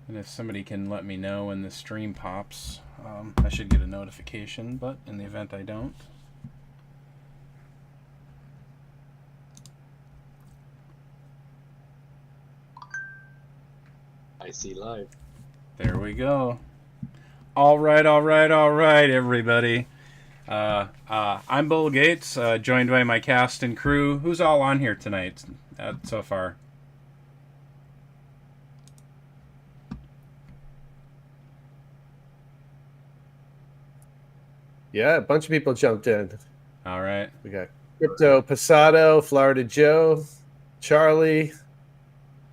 And if somebody can let me know when the stream pops, I should get a notification, but in the event I don't. I see live. There we go. All right, everybody. I'm Bill Gates, joined by my cast and crew. Who's all on here tonight so far? Yeah, a bunch of people jumped in. All right. We got Crypto Pasado, Florida Joe, Charlie,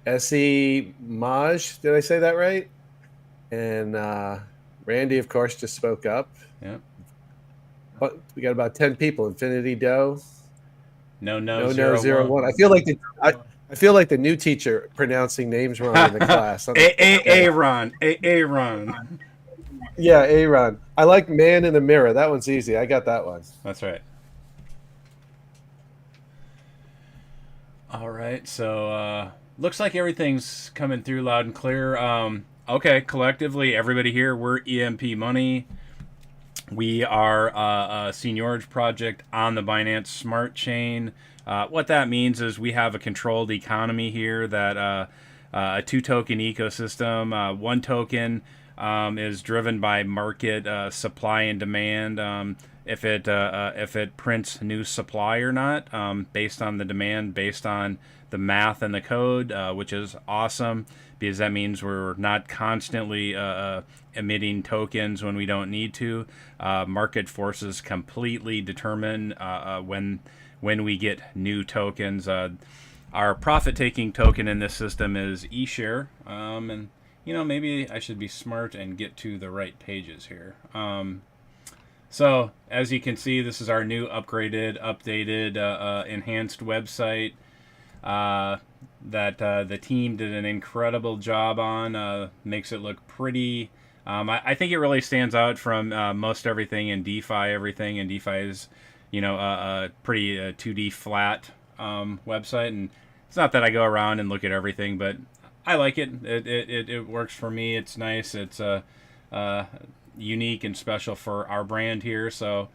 SE Maj. Did I say that right? And Randy, of course, just spoke up. Yeah. But we got about 10 people. Infinity Doe. No, 01. I feel like the new teacher pronouncing names wrong in the class. Aaron. Yeah, Aaron. I like Man in the Mirror. That one's easy. I got that one. That's right. All right, so looks like everything's coming through loud and clear. Okay, collectively, everybody here, we're EMP.Money. We are a seigniorage project on the Binance Smart Chain. What that means is we have a controlled economy here, that a two-token ecosystem. One token is driven by market supply and demand. If it prints new supply or not, based on the demand, based on the math and the code, which is awesome, because that means we're not constantly emitting tokens when we don't need to. Market forces completely determine when we get new tokens. Our profit-taking token in this system is eShare, and maybe I should be smart and get to the right pages here. So as you can see, this is our new upgraded, updated, enhanced website that the team did an incredible job on. Makes it look pretty. I think it really stands out from most everything in DeFi. Everything in DeFi is, a pretty 2D flat website. And it's not that I go around and look at everything, but I like it. It works for me. It's nice. It's unique and special for our brand here. So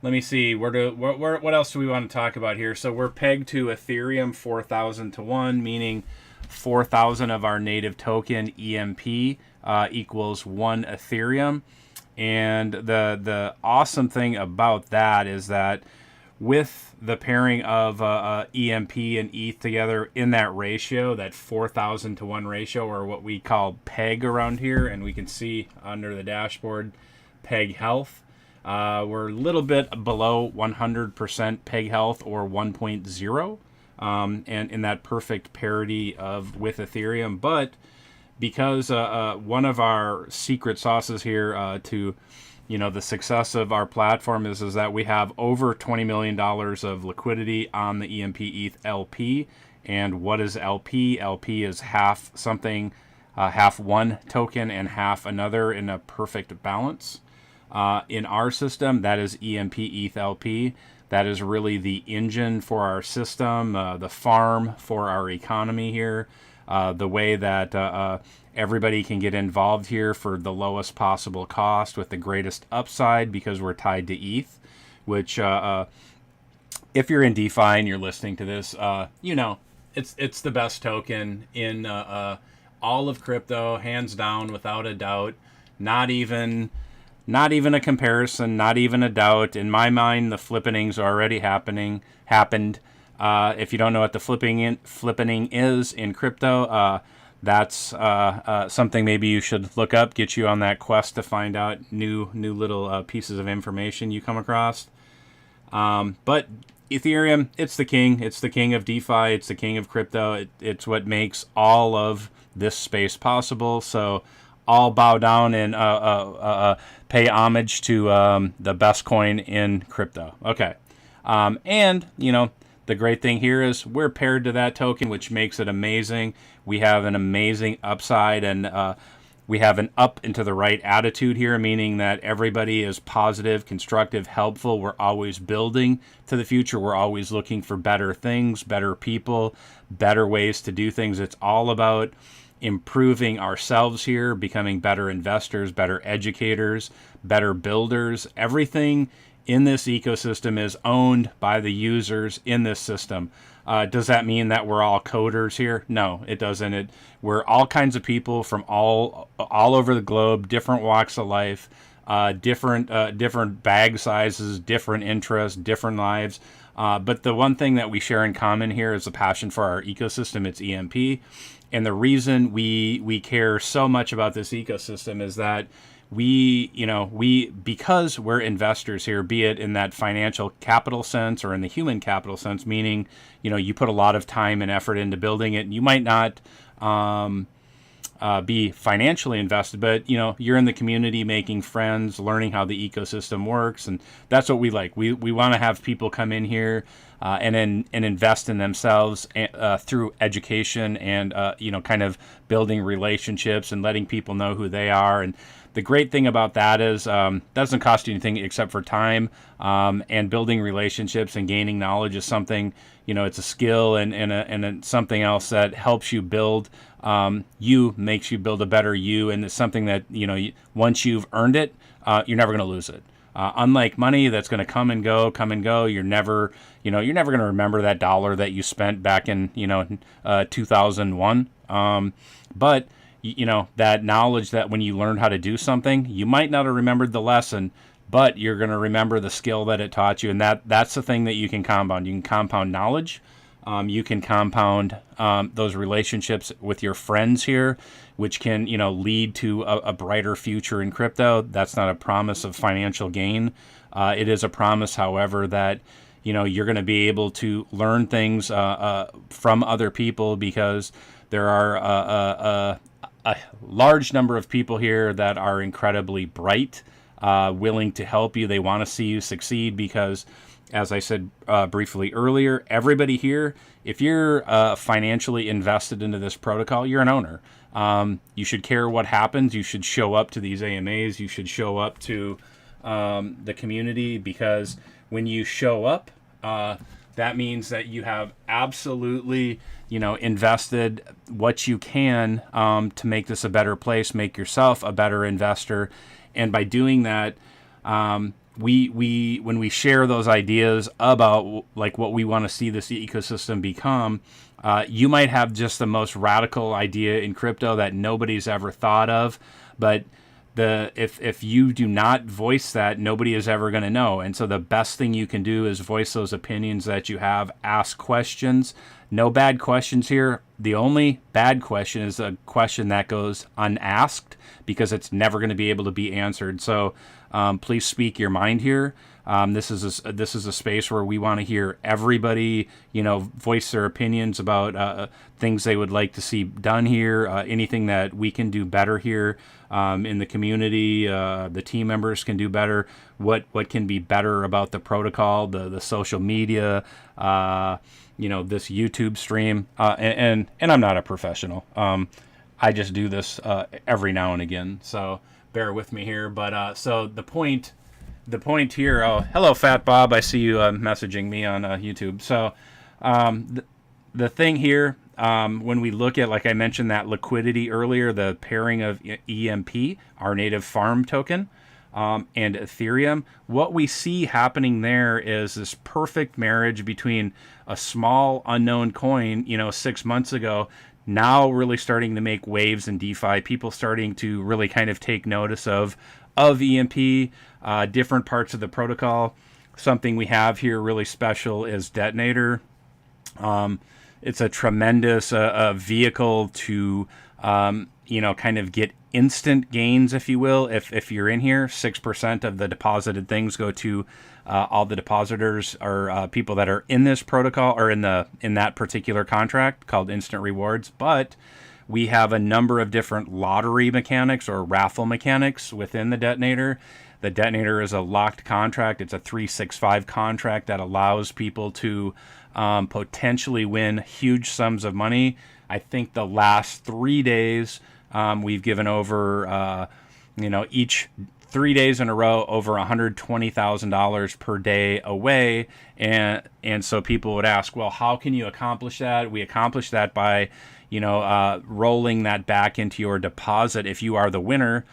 let me see, what else do we want to talk about here? So we're pegged to Ethereum 4,000 to 1, meaning 4,000 of our native token EMP equals 1 Ethereum. And the awesome thing about that is that with the pairing of EMP and ETH together in that ratio, that 4,000 to 1 ratio, or what we call PEG around here, and we can see under the dashboard PEG health. We're a little bit below 100% PEG health, or 1.0, and in that perfect parity with Ethereum. But because one of our secret sauces here to the success of our platform is that we have over $20 million of liquidity on the EMP ETH LP. And what is LP? LP is half something, half one token and half another in a perfect balance. In our system, that is EMP ETH LP. That is really the engine for our system, the farm for our economy here, the way that everybody can get involved here for the lowest possible cost with the greatest upside, because we're tied to ETH, which if you're in DeFi and you're listening to this, it's the best token in all of crypto, hands down, without a doubt. Not even a comparison, not even a doubt. In my mind, the flippening's already happened. If you don't know what the flippening is in crypto, that's something maybe you should look up, get you on that quest to find out new little pieces of information you come across. But Ethereum, it's the king. It's the king of DeFi. It's the king of crypto. It's what makes all of this space possible. So I'll bow down and pay homage to the best coin in crypto. Okay. And, the great thing here is we're paired to that token, which makes it amazing. We have an amazing upside, and we have an up and to the right attitude here, meaning that everybody is positive, constructive, helpful. We're always building to the future. We're always looking for better things, better people, better ways to do things. It's all about improving ourselves here, becoming better investors, better educators, better builders. Everything in this ecosystem is owned by the users in this system. Does that mean that we're all coders here? No, it doesn't. We're all kinds of people from all over the globe, different walks of life, different bag sizes, different interests, different lives. But the one thing that we share in common here is the passion for our ecosystem. It's EMP. And the reason we care so much about this ecosystem is that because we're investors here, be it in that financial capital sense or in the human capital sense, meaning, you put a lot of time and effort into building it, and you might not be financially invested, but you're in the community making friends, learning how the ecosystem works, and that's what we like. We want to have people come in here and invest in themselves through education and kind of building relationships and letting people know who they are. And the great thing about that is that doesn't cost you anything except for time, and building relationships and gaining knowledge is something, it's a skill and something else that helps you build makes you build a better you, and it's something that once you've earned it, you're never going to lose it. Unlike money that's going to come and go, you're never going to remember that dollar that you spent back in 2001. But that knowledge that when you learn how to do something, you might not have remembered the lesson, but you're going to remember the skill that it taught you, and that's the thing that you can compound. You can compound knowledge. You can compound those relationships with your friends here, which can lead to a brighter future in crypto. That's not a promise of financial gain. It is a promise, however, that you're going to be able to learn things from other people, because there are a large number of people here that are incredibly bright, willing to help you. They want to see you succeed because, as I said briefly earlier, everybody here, if you're financially invested into this protocol, you're an owner. You should care what happens. You should show up to these AMAs. You should show up to the community, because when you show up, that means that you have absolutely, invested what you can to make this a better place, make yourself a better investor. And by doing that, when we share those ideas about like what we want to see this ecosystem become, you might have just the most radical idea in crypto that nobody's ever thought of, but if you do not voice that, nobody is ever going to know. And so the best thing you can do is voice those opinions that you have, ask questions. No bad questions here. The only bad question is a question that goes unasked, because it's never going to be able to be answered. So please speak your mind here. This is a space where we want to hear everybody, voice their opinions about things they would like to see done here, anything that we can do better here in the community. The team members can do better. What can be better about the protocol, the social media, this YouTube stream, and I'm not a professional. I just do this every now and again, so bear with me here. But so the point here. Oh, hello, Fat Bob. I see you messaging me on YouTube. So the thing here, when we look at, like I mentioned, that liquidity earlier, the pairing of EMP, our native farm token, and Ethereum, what we see happening there is this perfect marriage between a small unknown coin, 6 months ago, now really starting to make waves in DeFi, people starting to really kind of take notice of EMP, different parts of the protocol. Something we have here really special is Detonator. It's a tremendous vehicle to, kind of get instant gains, if you will. If you're in here, 6% of the deposited things go to all the depositors or people that are in this protocol or in that particular contract called instant rewards. But we have a number of different lottery mechanics or raffle mechanics within the Detonator. The Detonator is a locked contract. It's a 365 contract that allows people to potentially win huge sums of money. I think the last 3 days we've given over, each 3 days in a row, over $120,000 per day away. And so people would ask, well, how can you accomplish that? We accomplish that by, rolling that back into your deposit if you are the winner,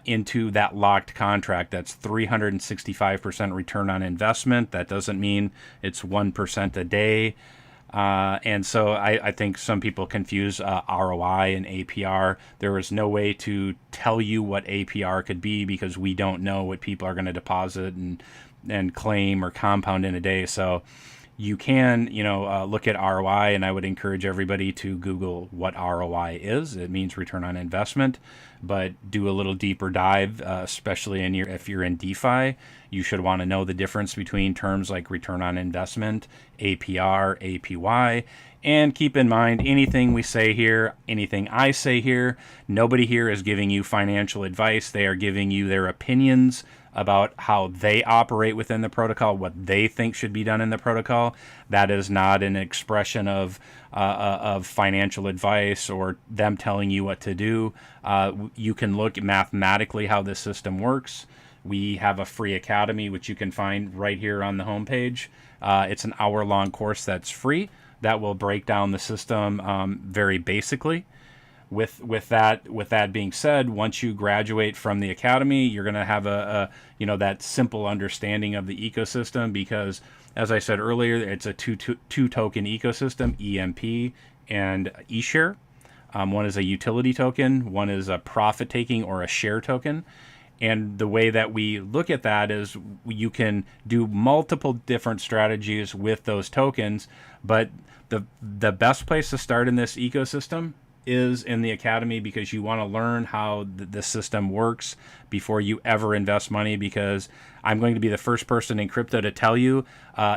into that locked contract. That's 365% return on investment. That doesn't mean it's 1% a day. And so I think some people confuse ROI and APR. There is no way to tell you what APR could be because we don't know what people are going to deposit and claim or compound in a day. So you can, look at ROI, and I would encourage everybody to Google what ROI is. It means return on investment, but do a little deeper dive, especially if you're in DeFi. You should want to know the difference between terms like return on investment, APR, APY, and keep in mind anything we say here, anything I say here, nobody here is giving you financial advice. They are giving you their opinions about how they operate within the protocol, what they think should be done in the protocol. That is not an expression of financial advice or them telling you what to do. You can look mathematically how this system works. We have a free academy, which you can find right here on the homepage. It's an hour-long course that's free that will break down the system very basically. With that being said, once you graduate from the academy, you're going to have that simple understanding of the ecosystem, because as I said earlier, it's a two token ecosystem, EMP and eShare. One is a utility token, one is a profit taking or a share token. And the way that we look at that is you can do multiple different strategies with those tokens, but the best place to start in this ecosystem is in the academy, because you want to learn how the system works before you ever invest money. Because I'm going to be the first person in crypto to tell you,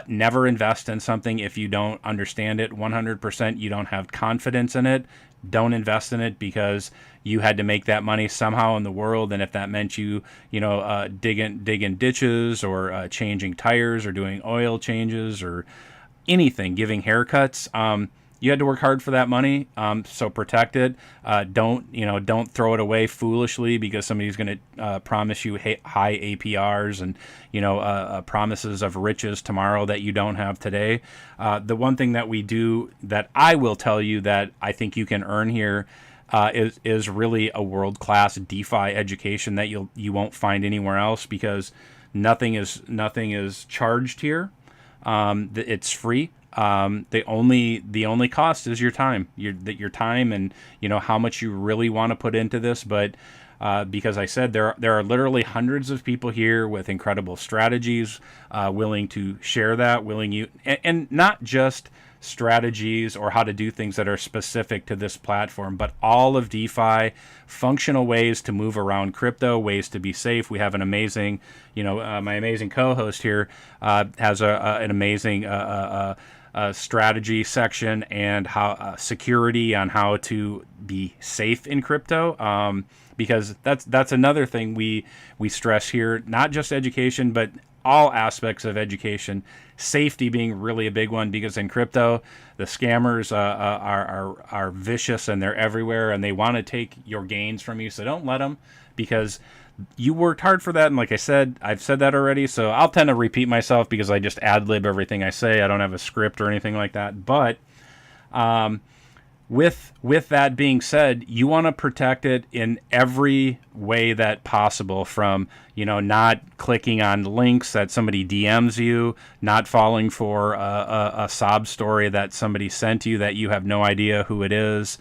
never invest in something if you don't understand it 100%, you don't have confidence in it. Don't invest in it because you had to make that money somehow in the world, and if that meant you digging ditches or changing tires or doing oil changes or anything, giving haircuts, you had to work hard for that money, so protect it. Don't throw it away foolishly because somebody's going to promise you high APRs and promises of riches tomorrow that you don't have today. The one thing that we do that I will tell you that I think you can earn here is really a world-class DeFi education that you won't find anywhere else, because nothing is charged here. It's free. The only cost is your time, your time, and how much you really want to put into this. But because I said there are literally hundreds of people here with incredible strategies, willing to share that, and not just strategies or how to do things that are specific to this platform, but all of DeFi, functional ways to move around crypto, ways to be safe. We have an amazing, my amazing co-host here has an amazing strategy section and how security on how to be safe in crypto, because that's another thing we stress here, not just education but all aspects of education, safety being really a big one, because in crypto the scammers are vicious and they're everywhere and they want to take your gains from you. So don't let them, because you worked hard for that. And like I said, I've said that already, so I'll tend to repeat myself because I just ad-lib everything I say. I don't have a script or anything like that. But with that being said, you want to protect it in every way that possible, from not clicking on links that somebody DMs you, not falling for a sob story that somebody sent you that you have no idea who it is.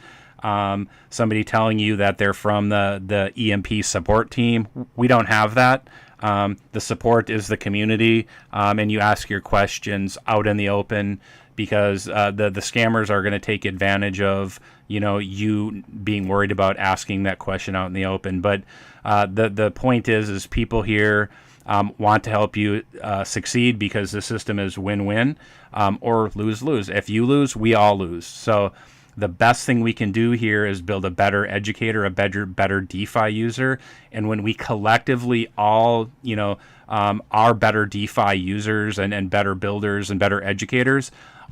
Somebody telling you that they're from the EMP support team. We don't have that. The support is the community, and you ask your questions out in the open, because the scammers are going to take advantage of you being worried about asking that question out in the open. But the point is people here want to help you succeed, because the system is win-win or lose-lose. If you lose, we all lose. So the best thing we can do here is build a better educator, a better DeFi user. And when we collectively all, are better DeFi users and better builders and better educators,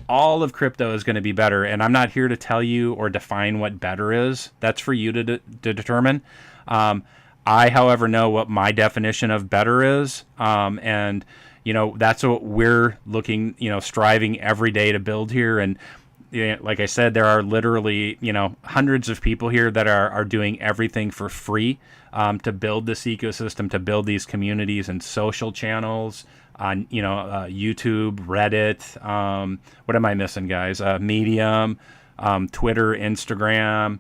all of crypto is going to be better. And I'm not here to tell you or define what better is. That's for you to determine. I, however, know what my definition of better is. And that's what we're looking, striving every day to build here. And yeah, like I said, there are literally, hundreds of people here that are doing everything for free to build this ecosystem, to build these communities and social channels on, YouTube, Reddit. What am I missing, guys? Medium, Twitter, Instagram,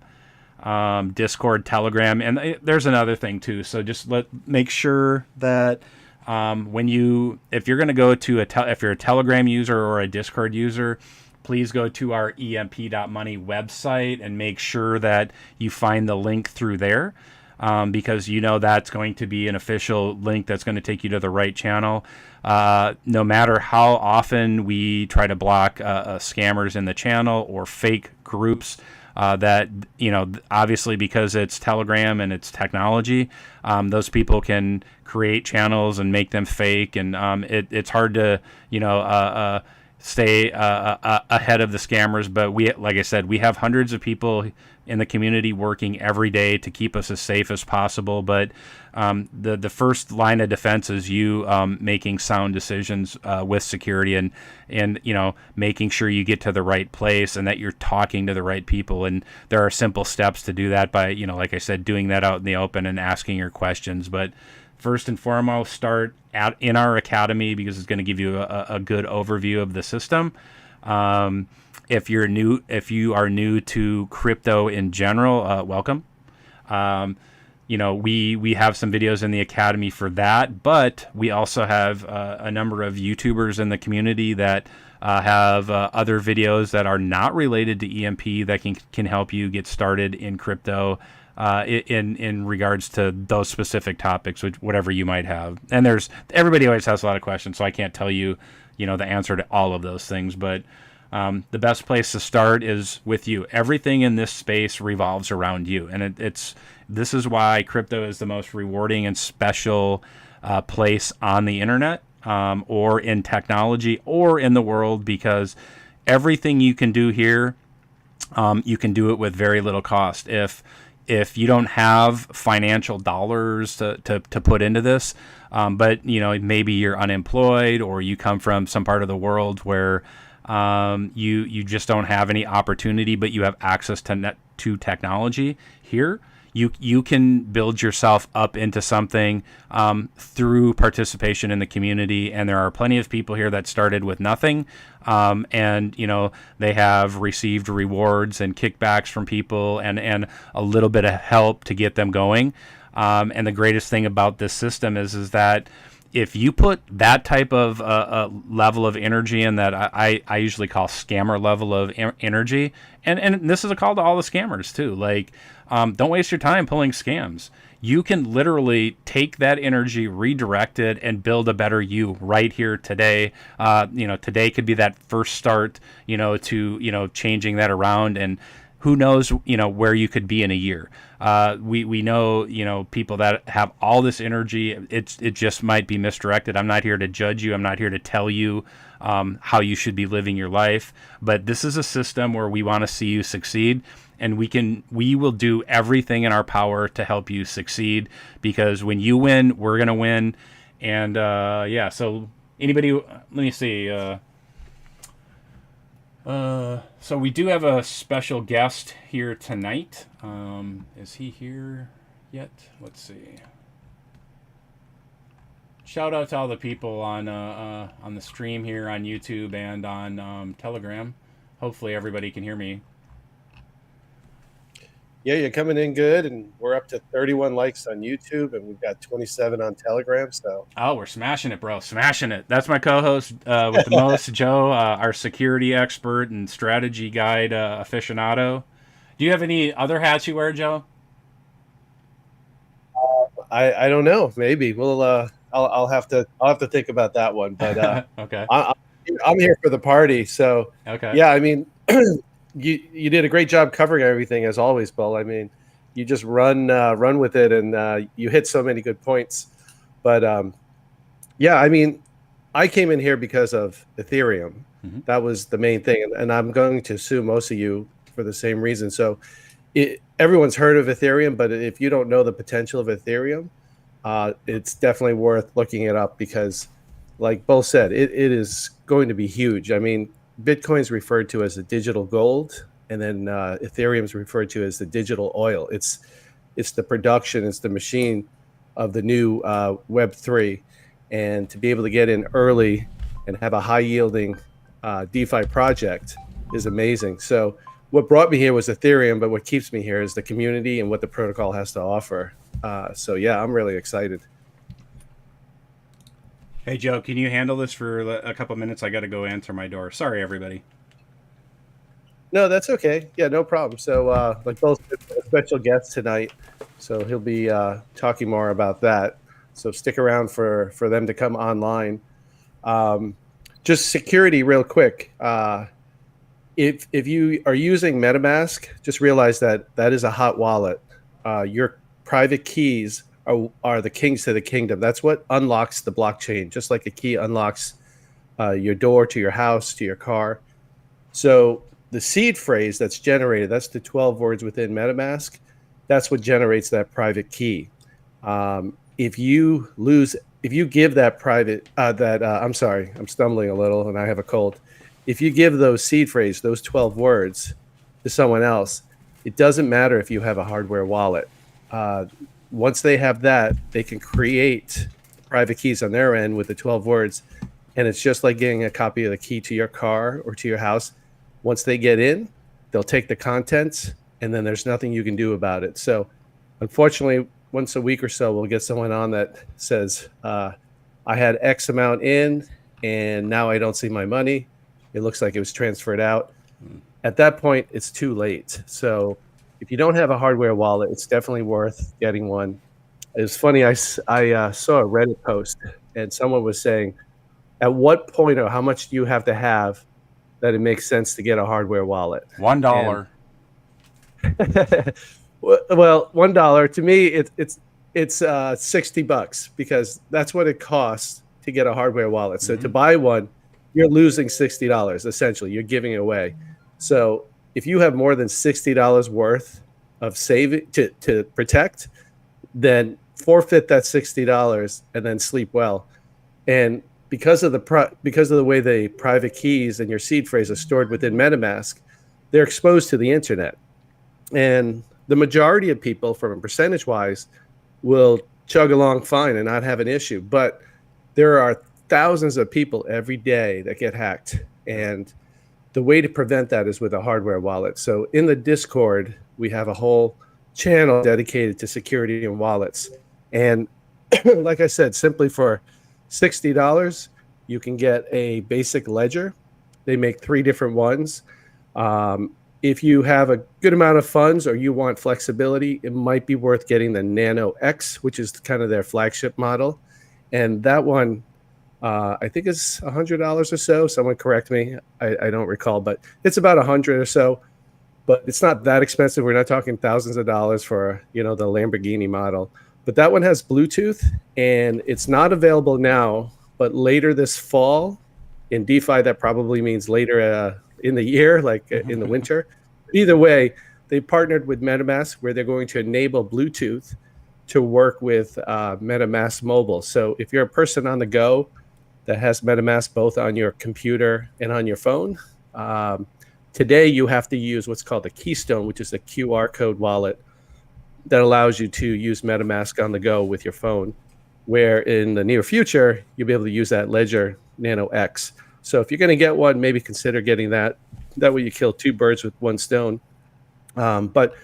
Discord, Telegram, and there's another thing too. So just make sure that if you're going to go to if you're a Telegram user or a Discord user, please go to our EMP.Money website and make sure that you find the link through there. Because that's going to be an official link that's going to take you to the right channel. No matter how often we try to block scammers in the channel or fake groups, that obviously because it's Telegram and it's technology, those people can create channels and make them fake, and it's hard to stay ahead of the scammers. But like I said, we have hundreds of people in the community working every day to keep us as safe as possible. But the first line of defense is you making sound decisions with security and making sure you get to the right place and that you're talking to the right people. And there are simple steps to do that by, like I said, doing that out in the open and asking your questions. But first and foremost, start in our academy because it's going to give you a good overview of the system. If you are new to crypto in general, welcome. We have some videos in the academy for that, but we also have a number of YouTubers in the community that have other videos that are not related to EMP that can help you get started in crypto in regards to those specific topics, whatever you might have. And everybody always has a lot of questions, so I can't tell you, the answer to all of those things, but the best place to start is with you. Everything in this space revolves around you, and this is why crypto is the most rewarding and special place on the internet, or in technology, or in the world, because everything you can do here, you can do it with very little cost. If you don't have financial dollars to put into this, but maybe you're unemployed or you come from some part of the world where you just don't have any opportunity, but you have access to technology here, you can build yourself up into something through participation in the community. And there are plenty of people here that started with nothing, and they have received rewards and kickbacks from people and a little bit of help to get them going. And the greatest thing about this system is that if you put that type of level of energy in, that I usually call scammer level of energy, and this is a call to all the scammers too, like, don't waste your time pulling scams. You can literally take that energy, redirect it, and build a better you right here today. Today could be that first start, to changing that around, and who knows, where you could be in a year. We know, people that have all this energy, it just might be misdirected. I'm not here to judge you. I'm not here to tell you how you should be living your life. But this is a system where we want to see you succeed, and we will do everything in our power to help you succeed, because when you win, we're going to win. And so anybody, let me see. So we do have a special guest here tonight. Is he here yet? Let's see. Shout out to all the people on the stream here on YouTube and on Telegram. Hopefully everybody can hear me. Yeah, you're coming in good, and we're up to 31 likes on YouTube, and we've got 27 on Telegram. So we're smashing it, bro, smashing it. That's my co-host with the most, Joe, our security expert and strategy guide aficionado. Do you have any other hats you wear, Joe? I don't know. Maybe we'll. I'll have to think about that one. But okay, I'm here for the party. So okay, yeah. I mean. You did a great job covering everything, as always, Bill. I mean, you just run with it, and you hit so many good points. But I mean, I came in here because of Ethereum. Mm-hmm. That was the main thing, and I'm going to assume most of you for the same reason. So everyone's heard of Ethereum, but if you don't know the potential of Ethereum, it's definitely worth looking it up, because, like Bill said, it is going to be huge. I mean, Bitcoin is referred to as the digital gold, and then Ethereum is referred to as the digital oil. It's the production, it's the machine of the new Web3, and to be able to get in early and have a high yielding DeFi project is amazing. So what brought me here was Ethereum, but what keeps me here is the community and what the protocol has to offer. So yeah, I'm really excited. Hey, Joe, can you handle this for a couple minutes? I got to go answer my door. Sorry, everybody. No, that's okay. Yeah, no problem. So like both special guests tonight, so he'll be talking more about that. So stick around for them to come online. Just security real quick. If you are using MetaMask, just realize that that is a hot wallet. Your private keys are the kings to the kingdom. That's what unlocks the blockchain, just like a key unlocks your door to your house, to your car. So the seed phrase that's generated, that's the 12 words within MetaMask. That's what generates that private key. If you give that I'm sorry, I'm stumbling a little and I have a cold. If you give those seed phrase, those 12 words to someone else, it doesn't matter if you have a hardware wallet. Once they have that, they can create private keys on their end with the 12 words. And it's just like getting a copy of the key to your car or to your house. Once they get in, they'll take the contents and then there's nothing you can do about it. So unfortunately, once a week or so, we'll get someone on that says, I had X amount in and now I don't see my money. It looks like it was transferred out. At that point, it's too late. So if you don't have a hardware wallet, it's definitely worth getting one. It's funny, I saw a Reddit post and someone was saying, at what point or how much do you have to have that it makes sense to get a hardware wallet? $1. Well, $1 to me, it's $60 because that's what it costs to get a hardware wallet. So to buy one, you're losing $60 essentially. You're giving it away. So if you have more than $60 worth of saving to protect, then forfeit that $60 and then sleep well. And because of the way the private keys and your seed phrase are stored within MetaMask, they're exposed to the internet. And the majority of people, from a percentage wise, will chug along fine and not have an issue. But there are thousands of people every day that get hacked. And the way to prevent that is with a hardware wallet. So in the Discord, we have a whole channel dedicated to security and wallets. And like I said, simply for $60, you can get a basic ledger. They make 3 different ones. If you have a good amount of funds or you want flexibility, it might be worth getting the Nano X, which is kind of their flagship model. And that one, I think is $100 or so. Someone correct me. I don't recall, but it's about 100 or so. But it's not that expensive. We're not talking thousands of dollars for, the Lamborghini model. But that one has Bluetooth, and it's not available now. But later this fall, in DeFi, that probably means later in the year, like in the winter. Either way, they partnered with MetaMask, where they're going to enable Bluetooth to work with MetaMask Mobile. So if you're a person on the go that has MetaMask both on your computer and on your phone, today you have to use what's called the Keystone, which is a QR code wallet that allows you to use MetaMask on the go with your phone, where in the near future, you'll be able to use that Ledger Nano X. So if you're going to get one, maybe consider getting that. That way you kill 2 birds with 1 stone. But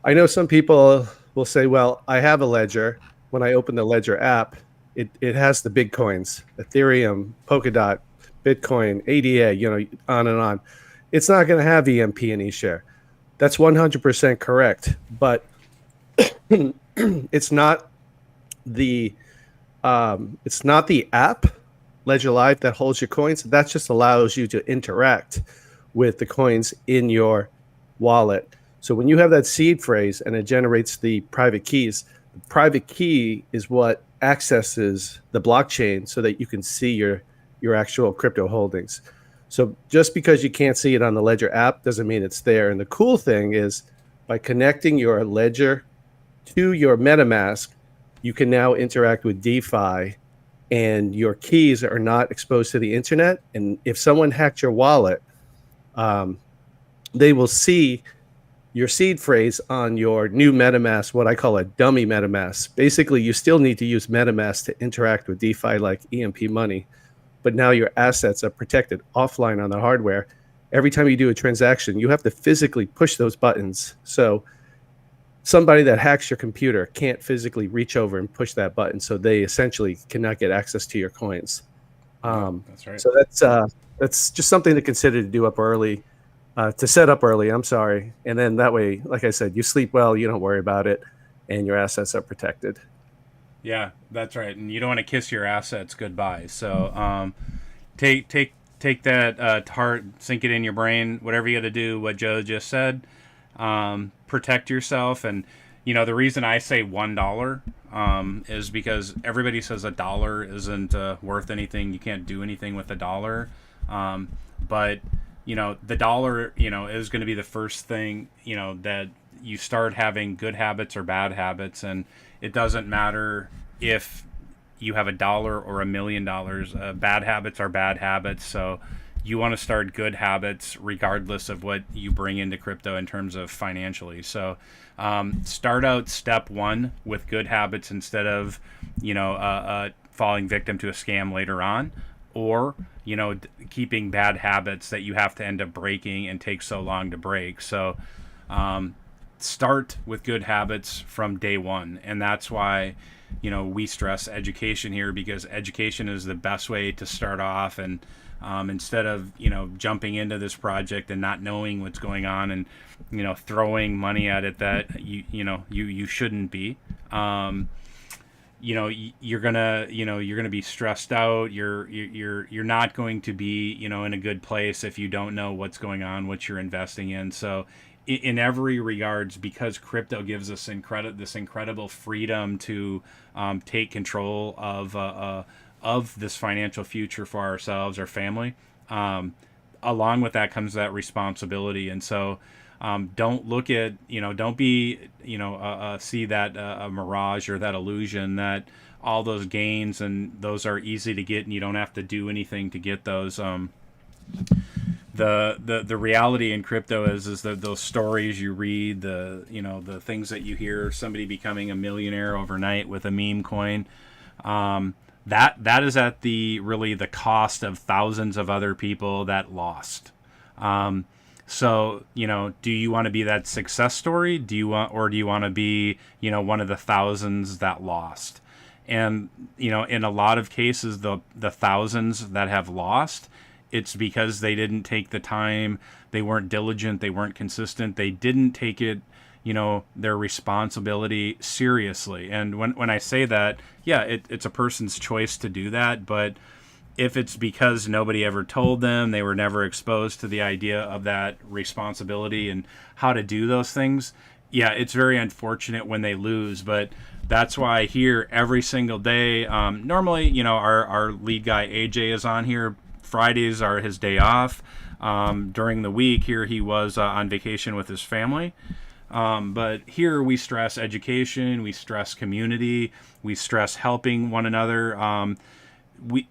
I know some people will say, well, I have a Ledger. When I open the Ledger app, it has the big coins, Ethereum, Polkadot, Bitcoin, ADA, on and on. It's not going to have EMP and eShare. That's 100% correct. But it's not the app Ledger Live that holds your coins. That just allows you to interact with the coins in your wallet. So when you have that seed phrase and it generates the private keys, the private key is what accesses the blockchain so that you can see your actual crypto holdings. So just because you can't see it on the Ledger app doesn't mean it's there. And the cool thing is by connecting your Ledger to your MetaMask, you can now interact with DeFi and your keys are not exposed to the internet. And if someone hacked your wallet, they will see your seed phrase on your new MetaMask, what I call a dummy MetaMask. Basically, you still need to use MetaMask to interact with DeFi like EMP.Money, but now your assets are protected offline on the hardware. Every time you do a transaction, you have to physically push those buttons. So somebody that hacks your computer can't physically reach over and push that button. So they essentially cannot get access to your coins. That's right. So that's just something to consider to do up early. To set up early, I'm sorry. And then that way, like I said, you sleep well, you don't worry about it, and your assets are protected. Yeah, that's right. And you don't want to kiss your assets goodbye. So take that to heart, sink it in your brain, whatever you got to do, what Joe just said. Protect yourself. And, the reason I say $1 is because everybody says $1 isn't worth anything. You can't do anything with $1. But the dollar, is going to be the first thing, that you start having good habits or bad habits. And it doesn't matter if you have $1 or $1 million. Bad habits are bad habits. So you want to start good habits regardless of what you bring into crypto in terms of financially. So start out step one with good habits instead of, falling victim to a scam later on, or keeping bad habits that you have to end up breaking and take so long to break. So start with good habits from day one. And that's why we stress education here, because education is the best way to start off. And instead of jumping into this project and not knowing what's going on and throwing money at it that you shouldn't be, you're gonna be stressed out. You're not going to be in a good place if you don't know what's going on, what you're investing in. So in every regards, because crypto gives us this incredible freedom to take control of this financial future for ourselves, our family, along with that comes that responsibility. And so don't look at, don't be, see that a mirage or that illusion that all those gains and those are easy to get and you don't have to do anything to get those. The reality in crypto is that those stories you read, the things that you hear, somebody becoming a millionaire overnight with a meme coin, that is at the cost of thousands of other people that lost. So, do you want to be that success story? Do you want to be, one of the thousands that lost? And, in a lot of cases, the thousands that have lost, it's because they didn't take the time, they weren't diligent, they weren't consistent, they didn't take it, their responsibility seriously. And when I say that, yeah, it's a person's choice to do that, but if it's because nobody ever told them, they were never exposed to the idea of that responsibility and how to do those things, yeah, it's very unfortunate when they lose. But that's why here every single day, normally, our lead guy AJ is on here. Fridays are his day off. During the week here, he was on vacation with his family. But here we stress education, we stress community, we stress helping one another.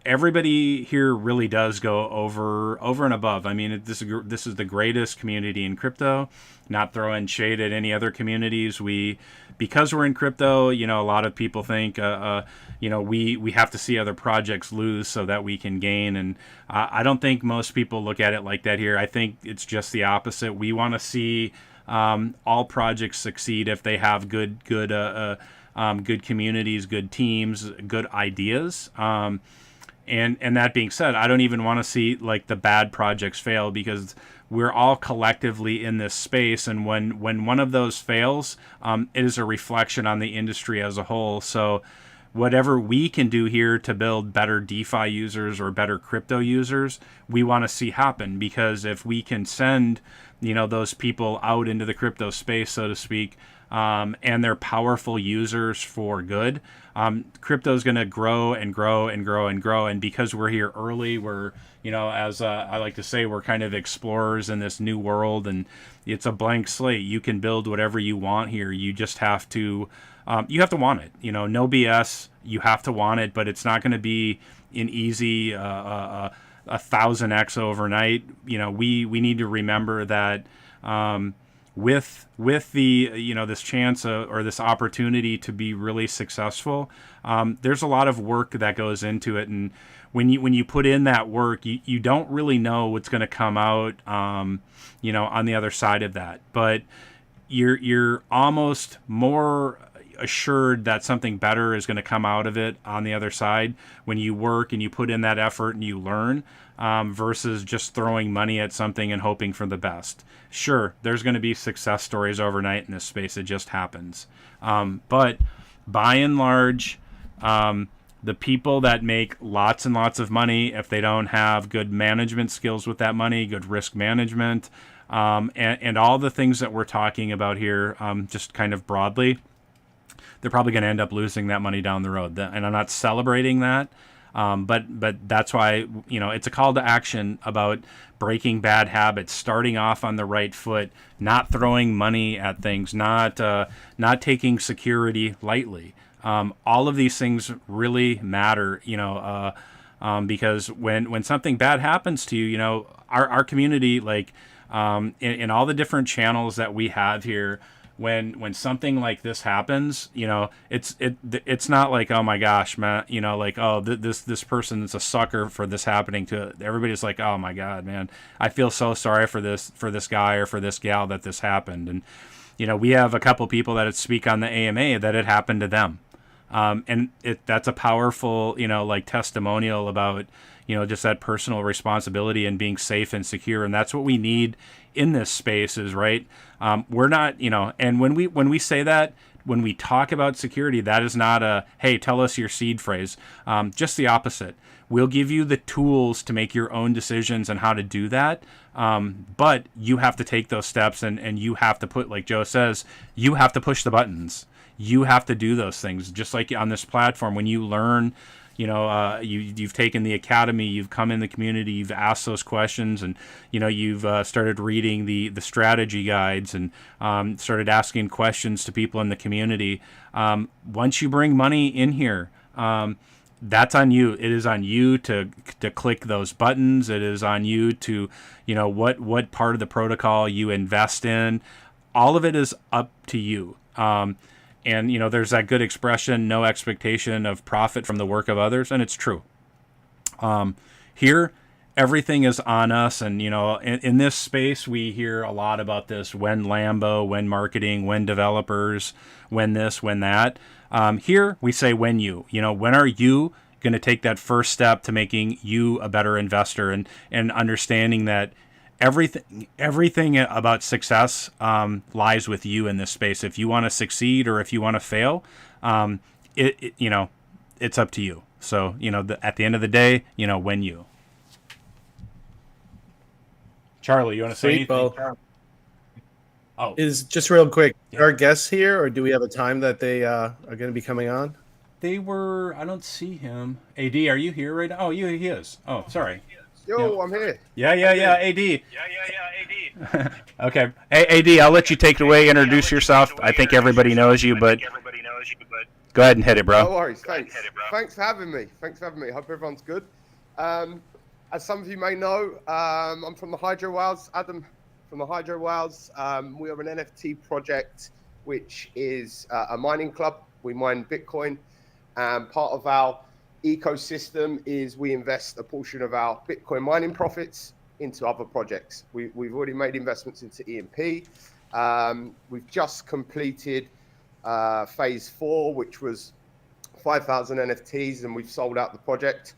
Everybody here really does go over and above. I mean, this is the greatest community in crypto. Not throwing shade at any other communities. Because we're in crypto, a lot of people think, we have to see other projects lose so that we can gain. And I don't think most people look at it like that here. I think it's just the opposite. We want to see all projects succeed if they have good communities, good teams, good ideas. And that being said, I don't even want to see like the bad projects fail, because we're all collectively in this space. And when one of those fails, it is a reflection on the industry as a whole. So whatever we can do here to build better DeFi users or better crypto users, we want to see happen, because if we can send, those people out into the crypto space, so to speak, and they're powerful users for good, crypto is going to grow and grow and grow and grow. And because we're here early, we're, as I like to say, we're kind of explorers in this new world, and it's a blank slate. You can build whatever you want here. You just have to, want it. No BS. You have to want it, but it's not going to be an easy 1,000x overnight. We need to remember that. With the this chance or this opportunity to be really successful, there's a lot of work that goes into it, and when you put in that work, you don't really know what's going to come out on the other side of that, but you're almost more assured that something better is going to come out of it on the other side when you work and you put in that effort and you learn, versus just throwing money at something and hoping for the best. Sure, there's going to be success stories overnight in this space. It just happens. But by and large, the people that make lots and lots of money, if they don't have good management skills with that money, good risk management, and all the things that we're talking about here, just kind of broadly, they're probably going to end up losing that money down the road. And I'm not celebrating that. But that's why, it's a call to action about breaking bad habits, starting off on the right foot, not throwing money at things, not taking security lightly. All of these things really matter, because when something bad happens to you, our community, like in all the different channels that we have here, when something like this happens, it's not like, oh my gosh, man, this person is a sucker for this happening to it. Everybody's like, oh my God, man, I feel so sorry for this guy or for this gal that this happened. And we have a couple people that speak on the AMA that it happened to them, and that's a powerful testimonial about just that personal responsibility and being safe and secure. And that's what we need in this space is, right. We're not, and when we say that, when we talk about security, that is not a, hey, tell us your seed phrase. Just the opposite. We'll give you the tools to make your own decisions on how to do that. But you have to take those steps, and you have to put, like Joe says, you have to push the buttons. You have to do those things. Just like on this platform, when you learn, you've taken the academy, you've come in the community, you've asked those questions, and you've started reading the strategy guides, and started asking questions to people in the community. Once you bring money in here, that's on you. It is on you to click those buttons. It is on you to what part of the protocol you invest in. All of it is up to you. And, there's that good expression, no expectation of profit from the work of others. And it's true. Here, everything is on us. And, in this space, we hear a lot about this: when Lambo, when marketing, when developers, when this, when that. Here, we say when you. When are you going to take that first step to making you a better investor, and understanding that everything about success lies with you in this space. If you want to succeed or if you want to fail, it's up to you. So, at the end of the day, when you. Charlie, you want to say anything? Well, Oh, is just real quick. Yeah. Are guests here, or do we have a time that they are going to be coming on? they were. I don't see him. AD, are you here right now? Oh, he is. Oh, sorry. Yo, I'm here. Yeah, AD. Okay. Hey, AD, I'll let you take it away. Introduce yourself. I think everybody knows you, but go ahead and hit it, bro. No worries. Thanks. Thanks for having me. Hope everyone's good. As some of you may know, I'm from the Hydro Whales. Adam from the Hydro Whales. We are an NFT project, which is a mining club. We mine Bitcoin. Part of our ecosystem is we invest a portion of our Bitcoin mining profits into other projects. We've already made investments into EMP. We've just completed phase 4, which was 5,000 NFTs, and we've sold out the project.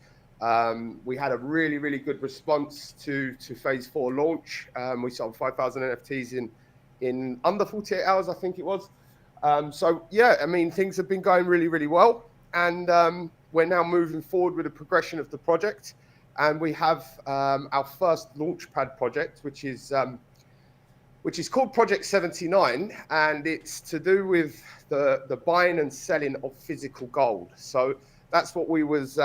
We had a really, really good response to phase 4 launch. We sold 5,000 NFTs in under 48 hours, I think it was. So yeah, I mean, things have been going really, really well. And we're now moving forward with the progression of the project. And we have our first launchpad project, which is which is called Project 79, and it's to do with the buying and selling of physical gold. So that's what we was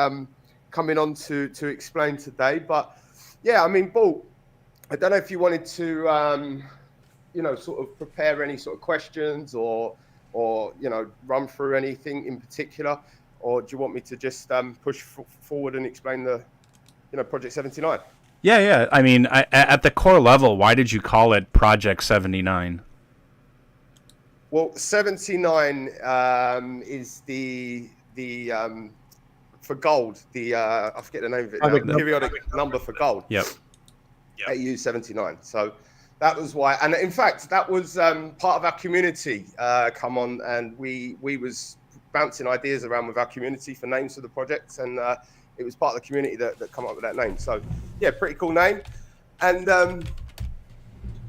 coming on to explain today. But yeah, I mean, Paul, I don't know if you wanted to, sort of prepare any sort of questions or run through anything in particular, or do you want me to just push forward and explain the, Project 79? Yeah. I mean, at the core level, why did you call it Project 79? Well, 79 is the for gold. I forget the name of it now. The periodic number for gold. Yep. AU 79. So that was why, and in fact, that was part of our community come on, and we was bouncing ideas around with our community for names for the project, and it was part of the community that come up with that name. So yeah, pretty cool name, and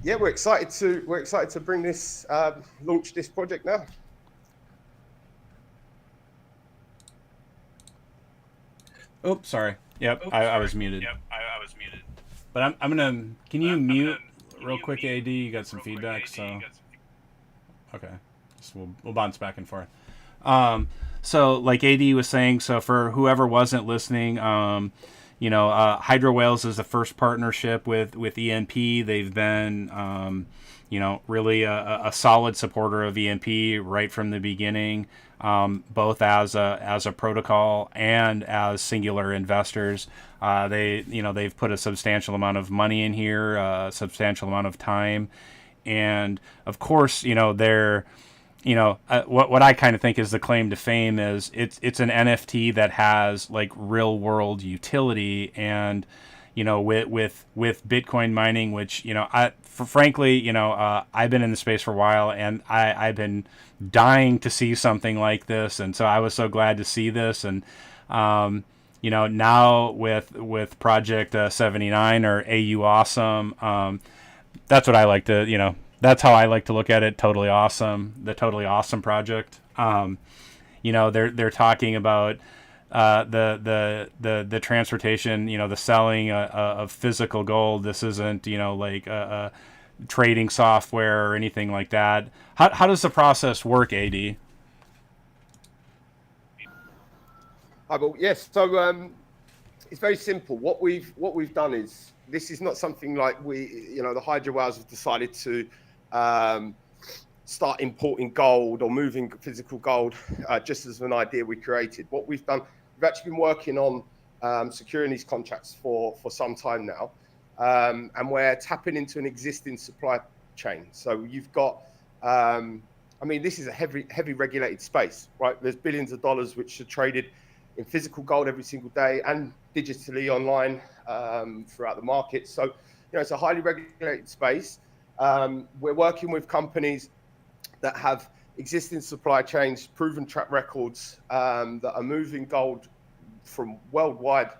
yeah, we're excited to bring this launch this project now. Oops, sorry. Yep, I was muted. But I'm gonna. Can you mute real quick, AD? You got some feedback, so okay. So we'll bounce back and forth. So like AD was saying, so for whoever wasn't listening, Hydro Whales is the first partnership with EMP. They've been, really a solid supporter of EMP right from the beginning, both as a protocol and as singular investors. They've put a substantial amount of money in here, a substantial amount of time, and of course, they're. What I kind of think is the claim to fame is it's an NFT that has like real world utility, and with Bitcoin mining, which frankly I've been in the space for a while, and I've been dying to see something like this, and so I was so glad to see this, and now with Project 79 or AU Awesome, that's what I like to That's how I like to look at it. Totally awesome. The Totally Awesome project. They're talking about the transportation. The selling of physical gold. This isn't like trading software or anything like that. How does the process work, AD? Yes. So it's very simple. What we've done is, this is not something like the Hydro Whales have decided to start importing gold or moving physical gold just as an idea we created. What we've done, we've actually been working on securing these contracts for some time now, and we're tapping into an existing supply chain. So you've got, this is a heavy regulated space, right? There's billions of dollars which are traded in physical gold every single day and digitally online throughout the market. So it's a highly regulated space. We're working with companies that have existing supply chains, proven track records, that are moving gold from worldwide,